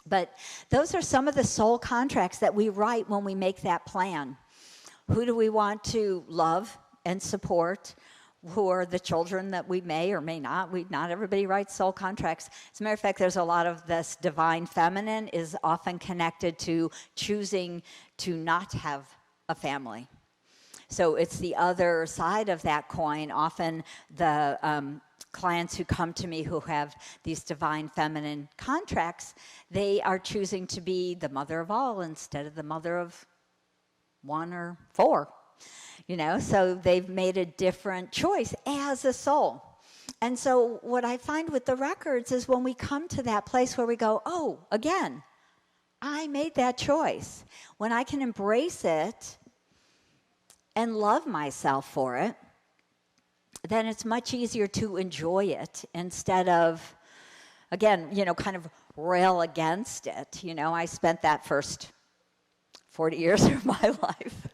But those are some of the soul contracts that we write when we make that plan. Who do we want to love and support? Who are the children that we may or may not? Not everybody writes soul contracts. As a matter of fact, there's a lot of this divine feminine is often connected to choosing to not have a family. So it's the other side of that coin. Often the clients who come to me who have these divine feminine contracts, they are choosing to be the mother of all instead of the mother of one or four. So they've made a different choice as a soul. And so what I find with the records is when we come to that place where we go, oh, again, I made that choice. When I can embrace it and love myself for it, then it's much easier to enjoy it instead of, again, kind of rail against it. I spent that first 40 years of my life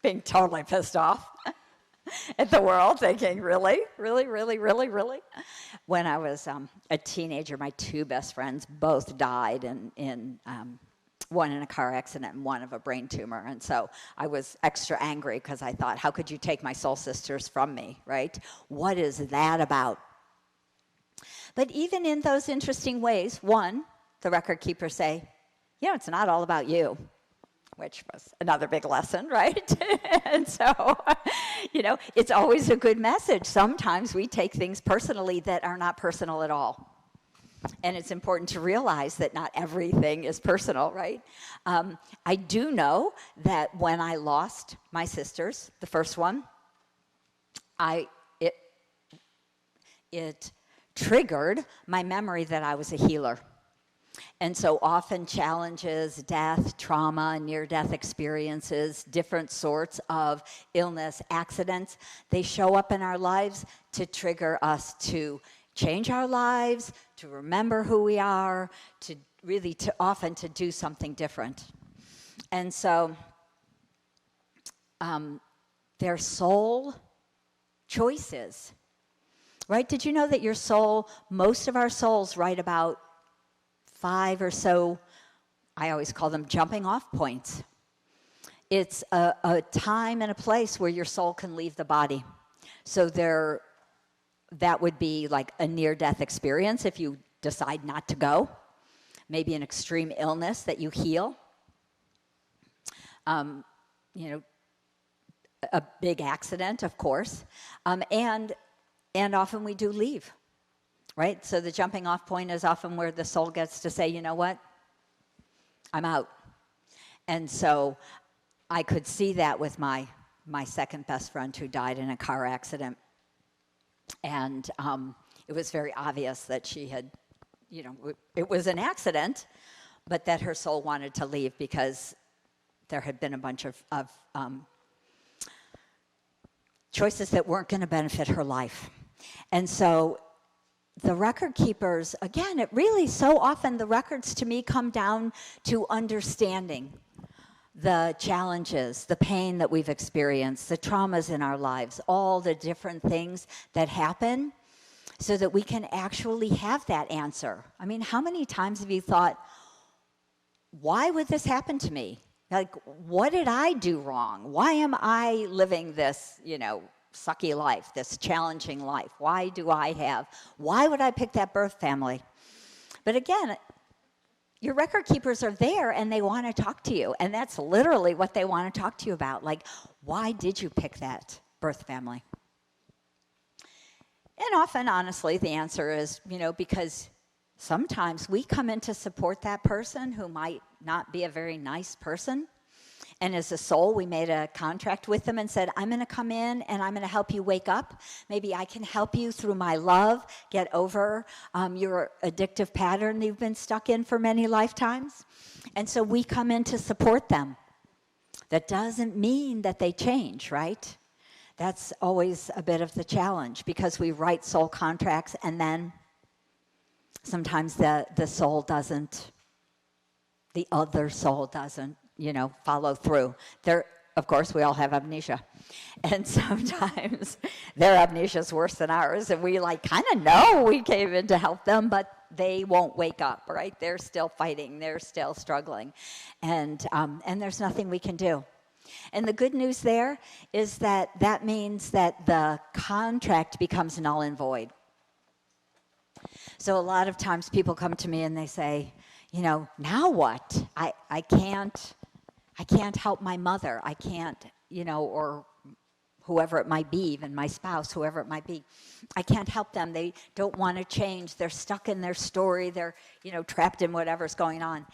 being totally pissed off at the world, thinking, really? When I was a teenager, my two best friends both died in one in a car accident and one of a brain tumor. And so I was extra angry because I thought, how could you take my soul sisters from me, right? What is that about? But even in those interesting ways, one, the record keepers say, it's not all about you, which was another big lesson, right? And so, it's always a good message. Sometimes we take things personally that are not personal at all. And it's important to realize that not everything is personal, right? I do know that when I lost my sisters, the first one, it triggered my memory that I was a healer. And so often challenges, death, trauma, near-death experiences, different sorts of illness, accidents, they show up in our lives to trigger us to change our lives, to remember who we are, to really often to do something different. And so their soul choices, right? Did you know that your soul, most of our souls write about 5 or so, I always call them jumping off points. It's a time and a place where your soul can leave the body. So that would be like a near-death experience if you decide not to go. Maybe an extreme illness that you heal. A big accident, of course. And often we do leave. Right? So the jumping off point is often where the soul gets to say, you know what? I'm out. And so I could see that with my second best friend who died in a car accident. And it was very obvious that she had, it was an accident, but that her soul wanted to leave because there had been a bunch of choices that weren't going to benefit her life. And so the record keepers, again, it really so often the records to me come down to understanding the challenges, the pain that we've experienced, the traumas in our lives, all the different things that happen so that we can actually have that answer. I mean, how many times have you thought, why would this happen to me? Like, what did I do wrong? Why am I living this, sucky life, this challenging life? Why would I pick that birth family? But again, your record keepers are there and they want to talk to you. And that's literally what they want to talk to you about. Like, why did you pick that birth family? And often, honestly, the answer is, because sometimes we come in to support that person who might not be a very nice person. And as a soul, we made a contract with them and said, I'm going to come in and I'm going to help you wake up. Maybe I can help you through my love get over your addictive pattern that you've been stuck in for many lifetimes. And so we come in to support them. That doesn't mean that they change, right? That's always a bit of the challenge because we write soul contracts and then sometimes the soul doesn't, the other soul doesn't, follow through. Of course, we all have amnesia. And sometimes their amnesia is worse than ours, and we kind of know we came in to help them, but they won't wake up, right? They're still fighting. They're still struggling. And there's nothing we can do. And the good news there is that means that the contract becomes null and void. So a lot of times people come to me and they say, now what? I can't help my mother. I can't, or whoever it might be, even my spouse, whoever it might be. I can't help them. They don't want to change. They're stuck in their story. They're, trapped in whatever's going on.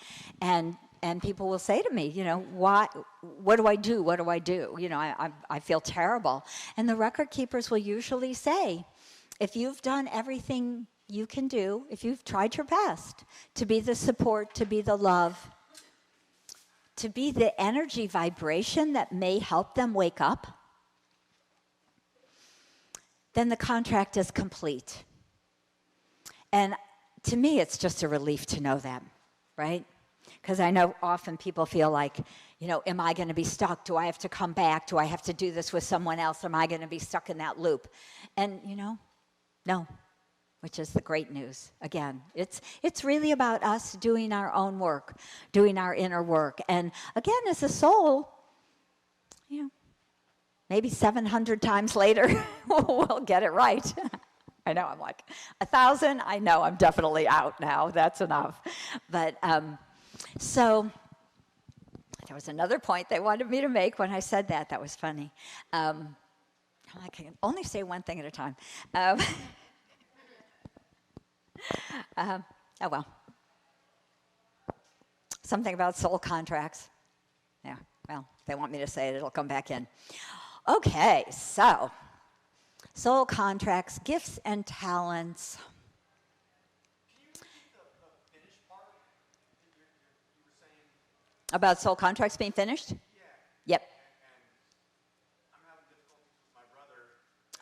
And people will say to me, what do I do? What do I do? I feel terrible. And the record keepers will usually say, if you've done everything you can do, if you've tried your best to be the support, to be the love, to be the energy vibration that may help them wake up, then the contract is complete. And to me, it's just a relief to know that, right? Because I know often people feel like, am I going to be stuck? Do I have to come back? Do I have to do this with someone else? Am I going to be stuck in that loop? And, no, which is the great news. Again, it's really about us doing our own work, doing our inner work. And again, as a soul, maybe 700 times later, we'll get it right. I know, I'm like, 1,000, I know I'm definitely out now. That's enough. But so there was another point they wanted me to make when I said that. That was funny. I can only say one thing at a time. Oh, well. Something about soul contracts. Yeah, well, if they want me to say it, it'll come back in. Okay, so soul contracts, gifts and talents. Can you repeat the finish part that you were saying? About soul contracts being finished? Yeah. Yep. And I'm having difficulties with my brother.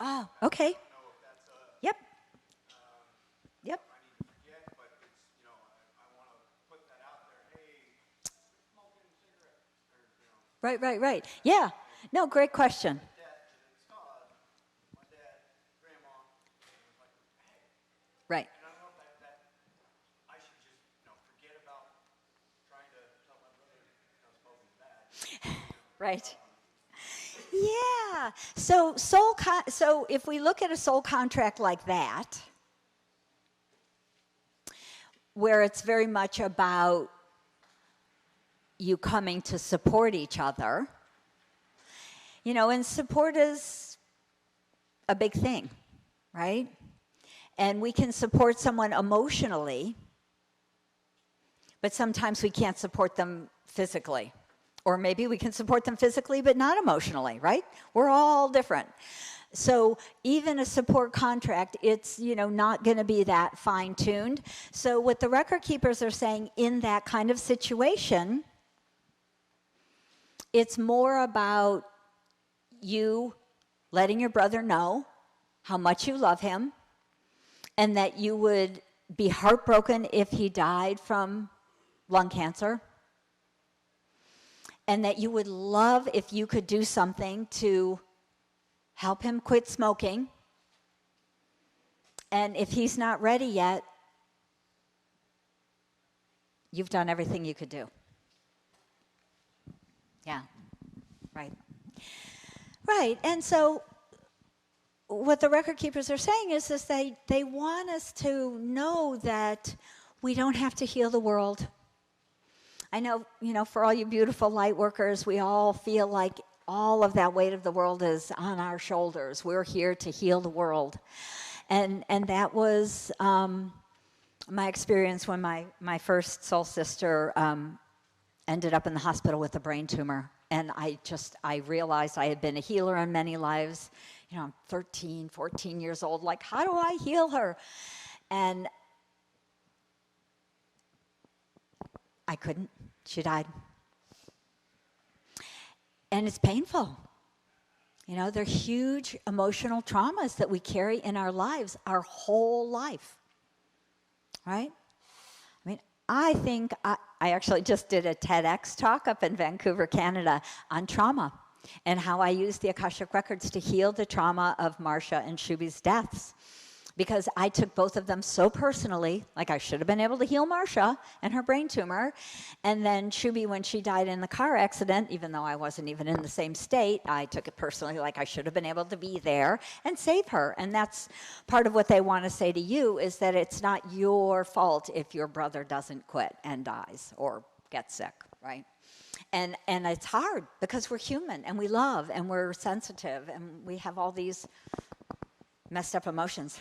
Oh, I okay. don't know if that's Yep. Yep. I need to forget, but it's, I want to put that out there. Hey, smoking cigarette. Right. Yeah. No, great question. The death that it's caused, my dad, grandma, was like, hey. Right. And I don't know if that I should just, forget about trying to tell my brother, smoking is bad. Right. Yeah. So if we look at a soul contract like that, where it's very much about you coming to support each other, and support is a big thing, right? And we can support someone emotionally, but sometimes we can't support them physically. Or maybe we can support them physically, but not emotionally, right? We're all different. So even a support contract, it's, not going to be that fine-tuned. So what the record keepers are saying in that kind of situation, it's more about you letting your brother know how much you love him and that you would be heartbroken if he died from lung cancer. And that you would love if you could do something to help him quit smoking. And if he's not ready yet, you've done everything you could do. Yeah, right. Right, and so what the record keepers are saying is they want us to know that we don't have to heal the world. I know, for all you beautiful light workers, we all feel like all of that weight of the world is on our shoulders. We're here to heal the world. And that was my experience when my first soul sister ended up in the hospital with a brain tumor. And I realized I had been a healer in many lives. I'm 13, 14 years old. Like, how do I heal her? And I couldn't. She died. And it's painful. They're huge emotional traumas that we carry in our lives, our whole life. Right? I think I actually just did a TEDx talk up in Vancouver, Canada, on trauma and how I used the Akashic Records to heal the trauma of Marcia and Shubi's deaths. Because I took both of them so personally, like I should have been able to heal Marcia and her brain tumor. And then Shubi, when she died in the car accident, even though I wasn't even in the same state, I took it personally, like I should have been able to be there and save her. And that's part of what they want to say to you, is that it's not your fault if your brother doesn't quit and dies or gets sick, right? And it's hard because we're human and we love and we're sensitive and we have all these messed up emotions.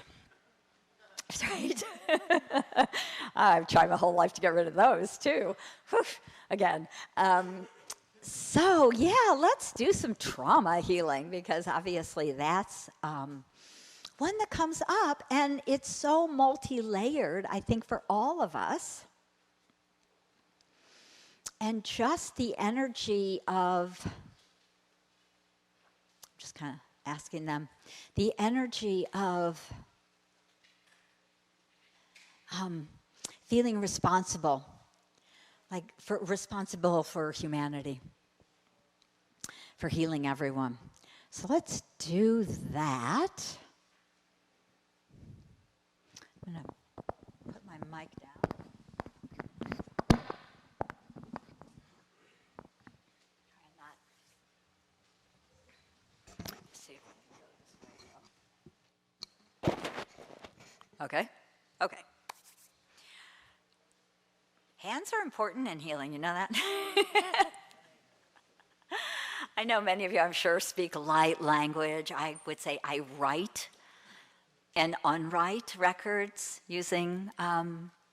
Right. I've tried my whole life to get rid of those too. Whew. Again. So yeah, let's do some trauma healing, because obviously that's one that comes up, and it's so multi-layered, I think, for all of us. And just the energy of, just kind of asking them, the energy of feeling responsible, responsible for humanity, for healing everyone. So let's do that. I'm going to put my mic down. Try not. Let's see if I can go this way. Okay. Okay. Hands are important in healing, you know that? I know many of you, I'm sure, speak light language. I would say I write and unwrite records using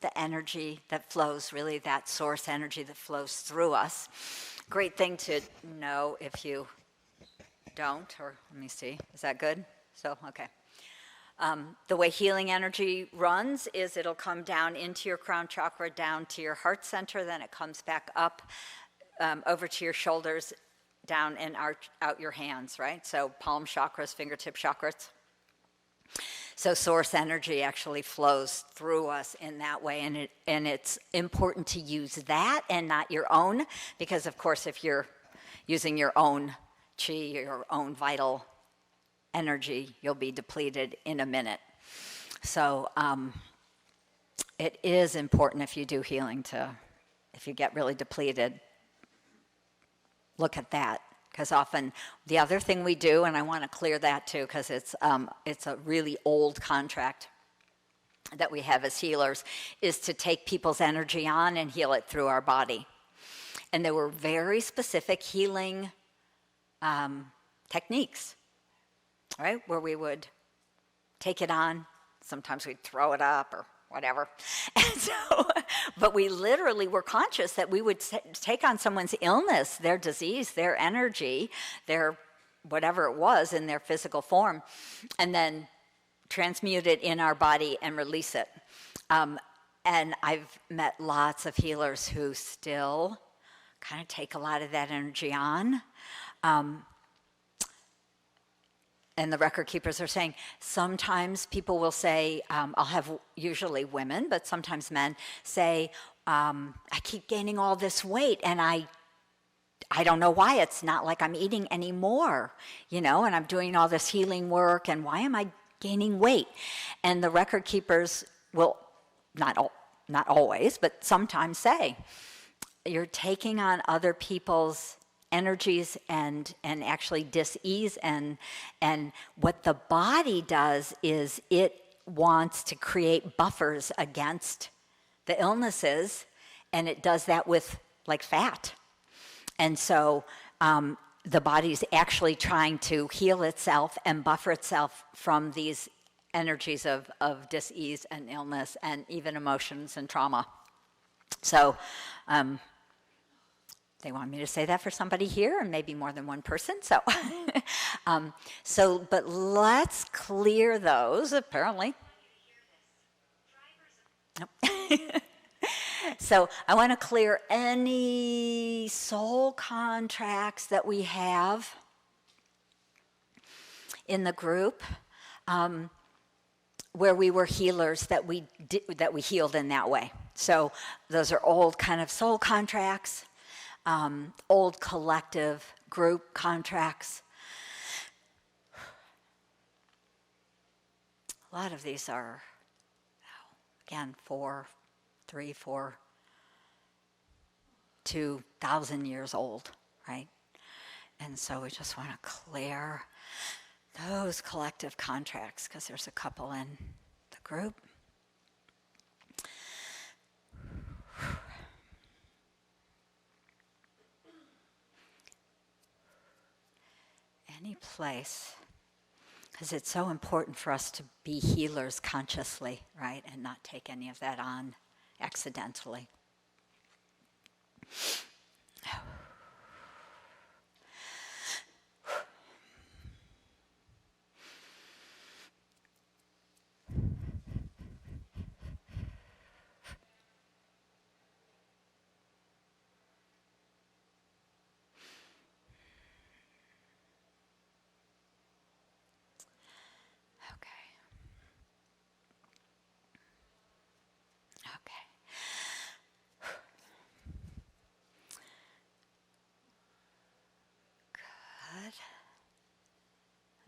the energy that flows, really that source energy that flows through us. Great thing to know if you don't, or let me see, is that good? So, okay. The way healing energy runs is it'll come down into your crown chakra, down to your heart center, then it comes back up over to your shoulders, down and out your hands, right? So palm chakras, fingertip chakras. So source energy actually flows through us in that way, and it's important to use that and not your own, because of course if you're using your own chi, your own vital energy, you'll be depleted in a minute. So it is important if you do healing if you get really depleted, look at that. Because often the other thing we do, and I want to clear that too, because it's a really old contract that we have as healers, is to take people's energy on and heal it through our body. And there were very specific healing techniques, right? Where we would take it on, sometimes we'd throw it up or whatever. And so, but we literally were conscious that we would take on someone's illness, their disease, their energy, their whatever it was in their physical form, and then transmute it in our body and release it. And I've met lots of healers who still kind of take a lot of that energy on. And the record keepers are saying sometimes people will say, I'll have usually women, but sometimes men say, I keep gaining all this weight and I don't know why. It's not like I'm eating anymore, and I'm doing all this healing work, and why am I gaining weight? And the record keepers will, not always, but sometimes say, you're taking on other people's energies and actually dis-ease, and what the body does is it wants to create buffers against the illnesses, and it does that with like fat. And so the body's actually trying to heal itself and buffer itself from these energies of dis-ease and illness and even emotions and trauma. So they want me to say that for somebody here and maybe more than one person. So, but let's clear those, apparently. So I want to clear any soul contracts that we have in the group where we were healers that we healed in that way. So those are old kind of soul contracts. Old collective group contracts. A lot of these are, again, 2,000 years old, right? And so we just want to clear those collective contracts because there's a couple in the group. Any place, because it's so important for us to be healers consciously, right, and not take any of that on accidentally.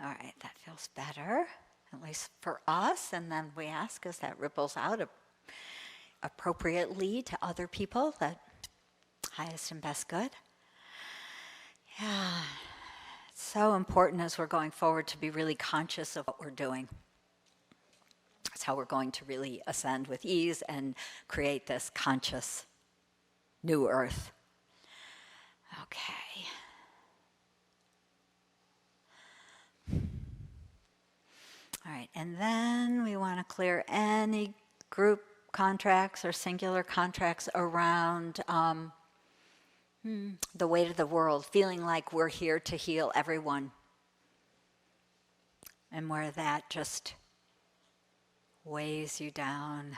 All right, that feels better, at least for us. And then we ask as that ripples out appropriately to other people, that highest and best good. Yeah, it's so important as we're going forward to be really conscious of what we're doing. That's how we're going to really ascend with ease and create this conscious new earth. Okay. All right, and then we want to clear any group contracts or singular contracts around the weight of the world, feeling like we're here to heal everyone. And where that just weighs you down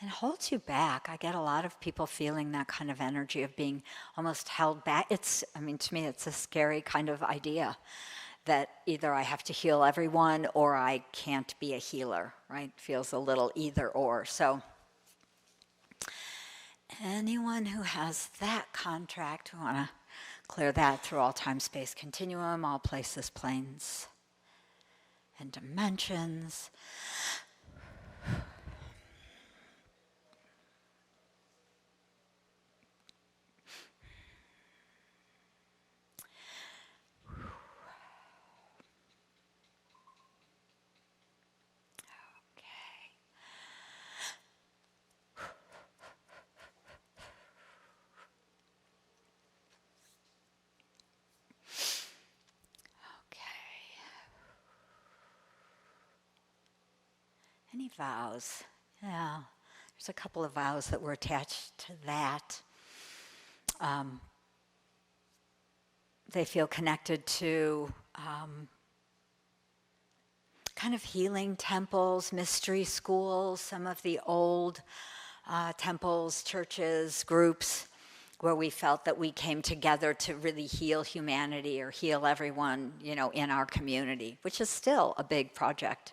and holds you back. I get a lot of people feeling that kind of energy of being almost held back. To me, it's a scary kind of idea that either I have to heal everyone or I can't be a healer, right? Feels a little either or. So anyone who has that contract, we want to clear that through all time, space, continuum, all places, planes, and dimensions. Any vows? Yeah, there's a couple of vows that were attached to that. They feel connected to kind of healing temples, mystery schools, some of the old temples, churches, groups, where we felt that we came together to really heal humanity or heal everyone, in our community, which is still a big project.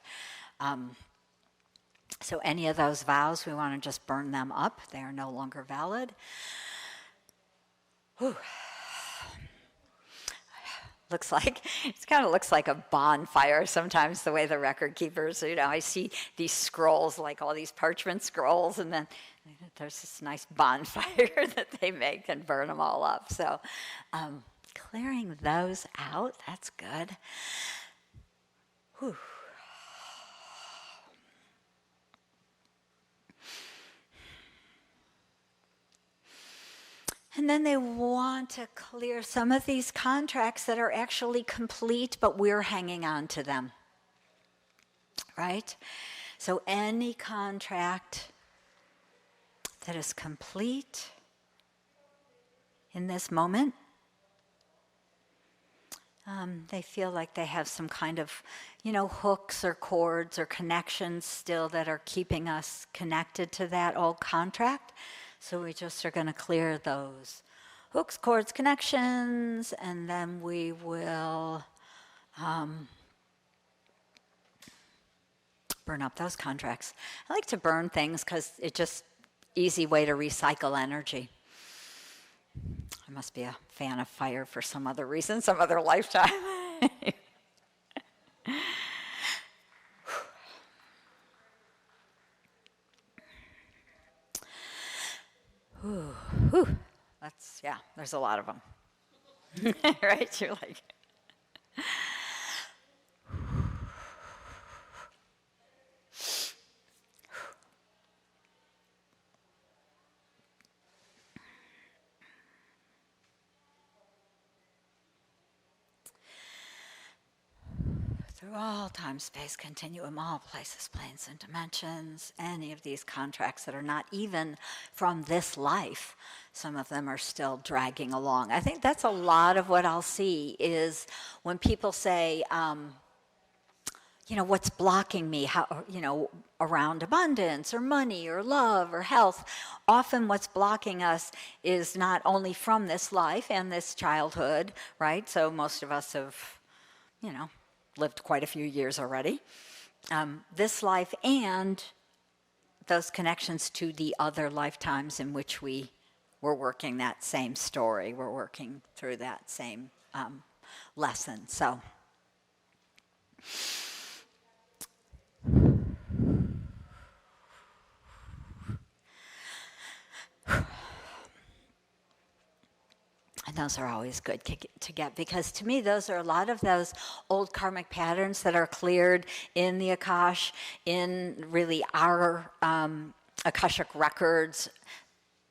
So any of those vows, we want to just burn them up. They are no longer valid. Whew. It kind of looks like a bonfire sometimes, the way the record keepers, I see these scrolls, like all these parchment scrolls, and then there's this nice bonfire that they make and burn them all up. So clearing those out, that's good. Whew. And then they want to clear some of these contracts that are actually complete, but we're hanging on to them, right? So any contract that is complete in this moment, they feel like they have some kind of, hooks or cords or connections still that are keeping us connected to that old contract. So we just are going to clear those hooks, cords, connections, and then we will burn up those contracts. I like to burn things because it's just easy way to recycle energy. I must be a fan of fire for some other reason, some other lifetime. Whew. There's a lot of them. Right? You're like... Through all time, space, continuum, all places, planes, and dimensions, any of these contracts that are not even from this life, some of them are still dragging along. I think that's a lot of what I'll see is when people say, what's blocking me, around abundance or money or love or health. Often what's blocking us is not only from this life and this childhood, right? So most of us have, lived quite a few years already. This life and those connections to the other lifetimes in which we were working that same story. We're working through that same lesson. So... And those are always good to get, because to me, those are a lot of those old karmic patterns that are cleared in the Akash, in really our Akashic records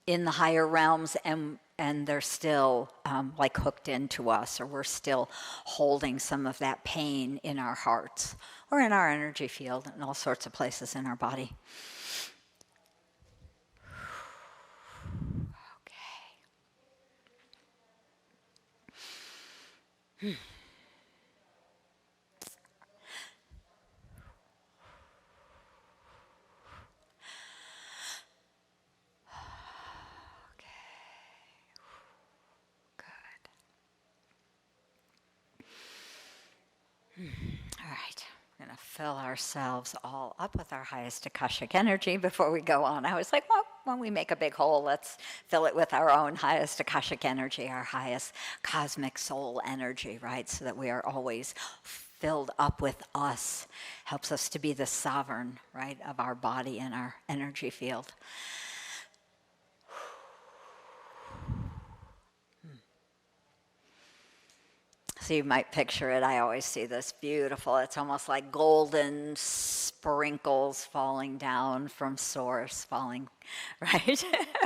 in the higher realms, and they're still like hooked into us, or we're still holding some of that pain in our hearts or in our energy field and all sorts of places in our body. All right, we're going to fill ourselves all up with our highest Akashic energy before we go on. I was like, well, when we make a big hole, let's fill it with our own highest Akashic energy, our highest cosmic soul energy, right? So that we are always filled up with us. Helps us to be the sovereign, right, of our body and our energy field. So you might picture it. I always see this beautiful, it's almost like golden sprinkles falling down from source, falling, right,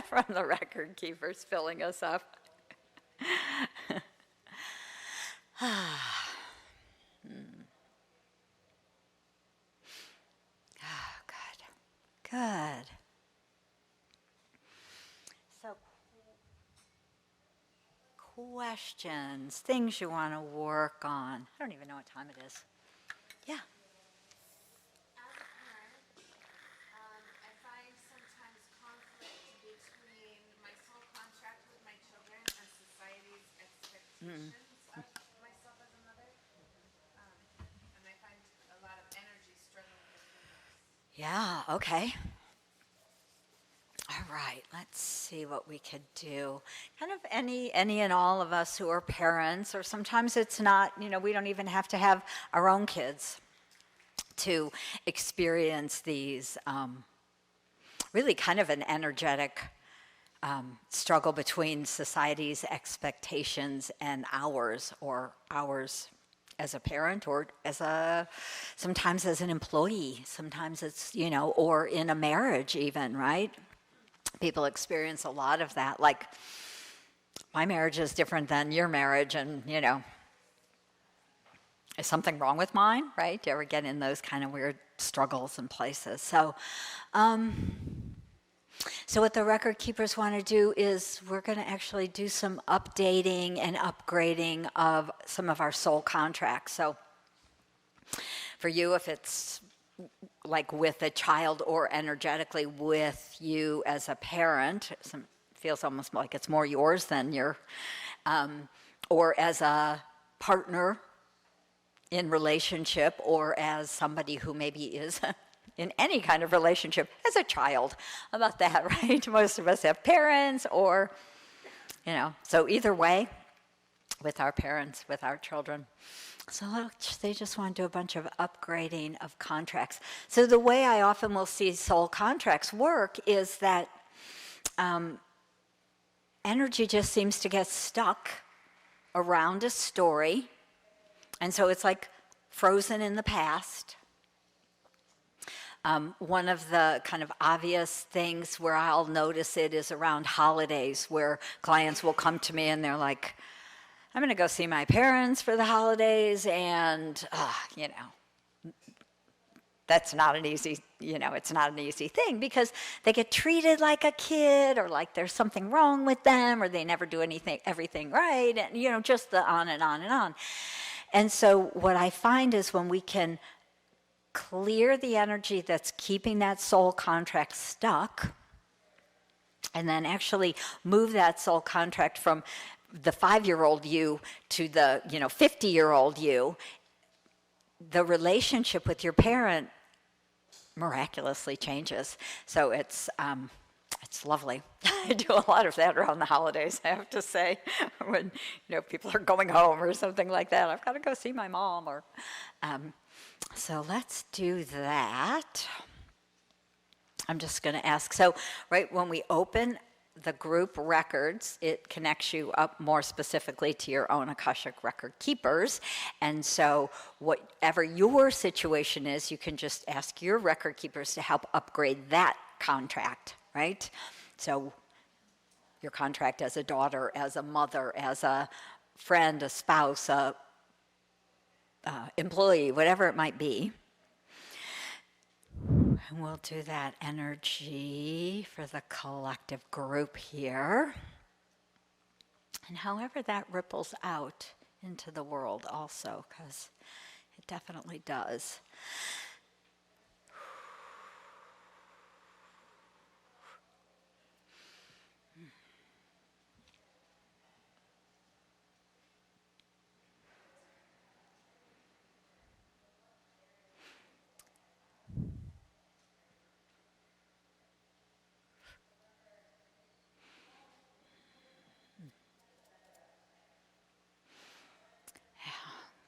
from the record keepers, filling us up. Oh, good. Good. So, questions, things you want to work on. I don't even know what time it is. Yeah. As a parent, I find sometimes conflict between my soul contract with my children and society's expectations of myself as a mother. And I find a lot of energy struggling between those. Yeah, okay. All right, let's see what we could do. Kind of any and all of us who are parents, or sometimes it's not, we don't even have to have our own kids to experience these really kind of an energetic struggle between society's expectations and ours, or ours as a parent, or sometimes as an employee, sometimes it's, or in a marriage even, right? People experience a lot of that, like my marriage is different than your marriage, and is something wrong with mine, right? You ever get in those kind of weird struggles and places? So what the record keepers want to do is we're going to actually do some updating and upgrading of some of our soul contracts. So for you, if it's like with a child, or energetically with you as a parent, feels almost like it's more yours than your, or as a partner in relationship, or as somebody who maybe is in any kind of relationship as a child. How about that, right? Most of us have parents, or, so either way, with our parents, with our children. So they just want to do a bunch of upgrading of contracts. So the way I often will see soul contracts work is that energy just seems to get stuck around a story. And so it's like frozen in the past. One of the kind of obvious things where I'll notice it is around holidays, where clients will come to me and they're like, I'm going to go see my parents for the holidays, and, that's not an easy, it's not an easy thing, because they get treated like a kid, or like there's something wrong with them, or they never do everything right, and, just the on and on and on. And so what I find is when we can clear the energy that's keeping that soul contract stuck, and then actually move that soul contract from the 5-year-old you to the 50-year-old you, the relationship with your parent miraculously changes. So it's lovely. I do a lot of that around the holidays, I have to say, when people are going home or something like that. I've got to go see my mom, or so let's do that. I'm just going to ask. So right when we open the group records, it connects you up more specifically to your own Akashic record keepers. And so whatever your situation is, you can just ask your record keepers to help upgrade that contract, right? So your contract as a daughter, as a mother, as a friend, a spouse, a employee, whatever it might be. And we'll do that energy for the collective group here. And however that ripples out into the world also, because it definitely does.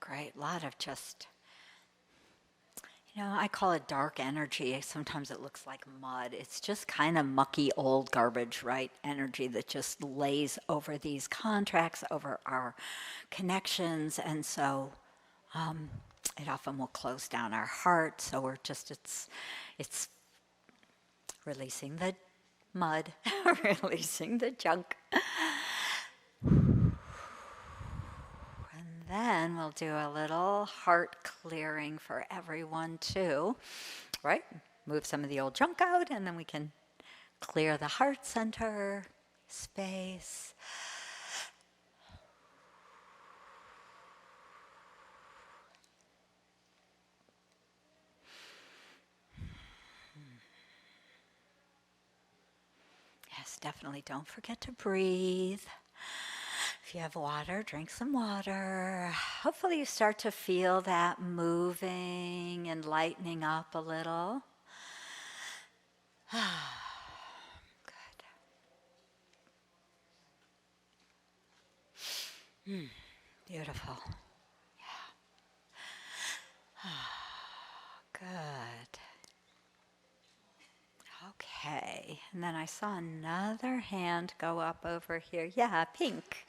Great, a lot of just, I call it dark energy. Sometimes it looks like mud. It's just kind of mucky old garbage, right? Energy that just lays over these contracts, over our connections. And so it often will close down our heart. So it's releasing the mud, releasing the junk. Then we'll do a little heart clearing for everyone too, right? Move some of the old junk out, and then we can clear the heart center space. Yes, definitely don't forget to breathe. If you have water, drink some water. Hopefully you start to feel that moving and lightening up a little. Good. Beautiful. Yeah. Good. Okay. And then I saw another hand go up over here. Yeah, pink.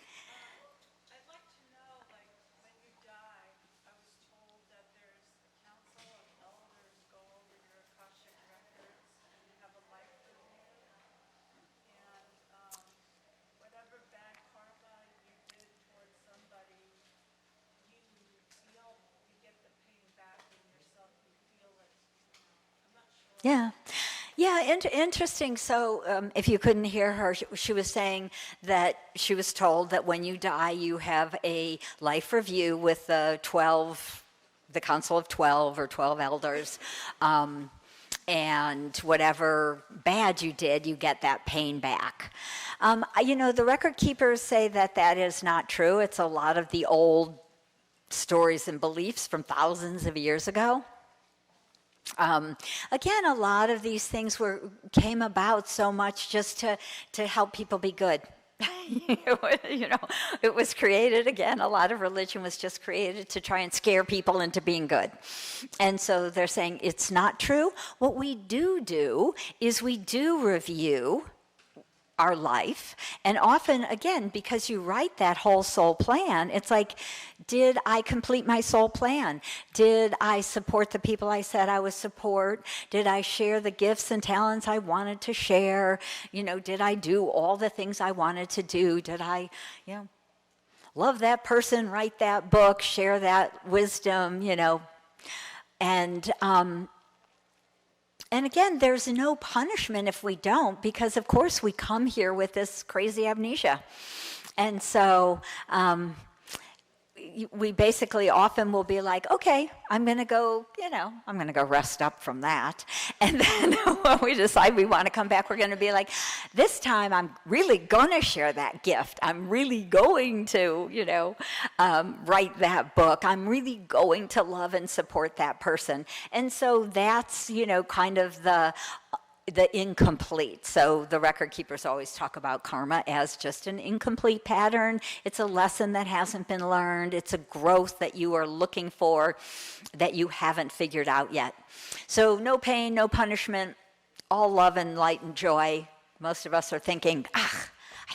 I'd like to know, like, when you die, I was told that there's a council of elders go over your Akashic records and you have a life review. And whatever bad karma you did towards somebody, you feel, you get the pain back in yourself, you feel it. I'm not sure. Yeah. Yeah, interesting. So if you couldn't hear her, she was saying that she was told that when you die, you have a life review with the Council of 12 or 12 elders. And whatever bad you did, you get that pain back. The record keepers say that that is not true. It's a lot of the old stories and beliefs from thousands of years ago. Again, a lot of these things came about so much just to help people be good. It was created, again, a lot of religion was just created to try and scare people into being good. And so they're saying it's not true. What we do is we do review our life. And often, again, because you write that whole soul plan, it's like, did I complete my soul plan? Did I support the people I said I would support? Did I share the gifts and talents I wanted to share? Did I do all the things I wanted to do? Did I, love that person, write that book, share that wisdom, And again, there's no punishment if we don't, because of course we come here with this crazy amnesia. And so we basically often will be like, okay, I'm going to go rest up from that. And then when we decide we want to come back, we're going to be like, this time I'm really going to share that gift. I'm really going to, write that book. I'm really going to love and support that person. And so that's, kind of the incomplete. So the record keepers always talk about karma as just an incomplete pattern. It's a lesson that hasn't been learned. It's a growth that you are looking for that you haven't figured out yet. So no pain, no punishment, all love and light and joy. Most of us are thinking, I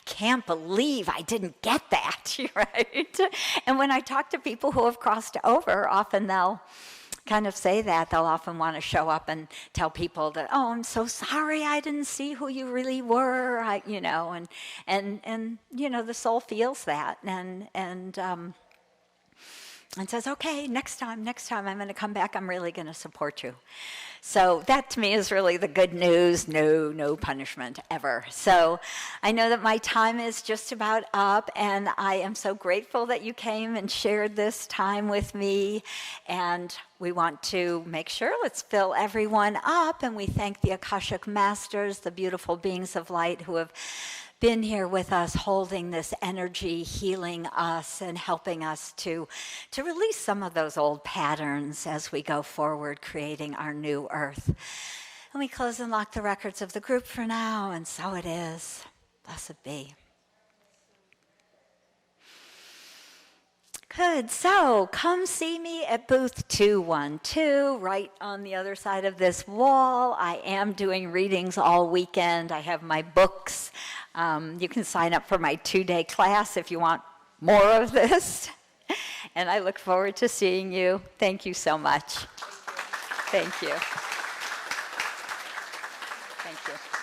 can't believe I didn't get that, right? And when I talk to people who have crossed over, often they'll kind of say that. They'll often want to show up and tell people that, I'm so sorry I didn't see who you really were, and the soul feels that, and and says, okay, next time I'm going to come back. I'm really going to support you. So that to me is really the good news. No punishment ever. So I know that my time is just about up, and I am so grateful that you came and shared this time with me. And we want to make sure, let's fill everyone up, and we thank the Akashic Masters, the beautiful beings of light who have been here with us, holding this energy, healing us, and helping us to release some of those old patterns as we go forward, creating our new earth. And we close and lock the records of the group for now, and so it is. Blessed be. Good. So come see me at booth 212, right on the other side of this wall. I am doing readings all weekend. I have my books. You can sign up for my 2-day class if you want more of this. And I look forward to seeing you. Thank you so much. Thank you. Thank you.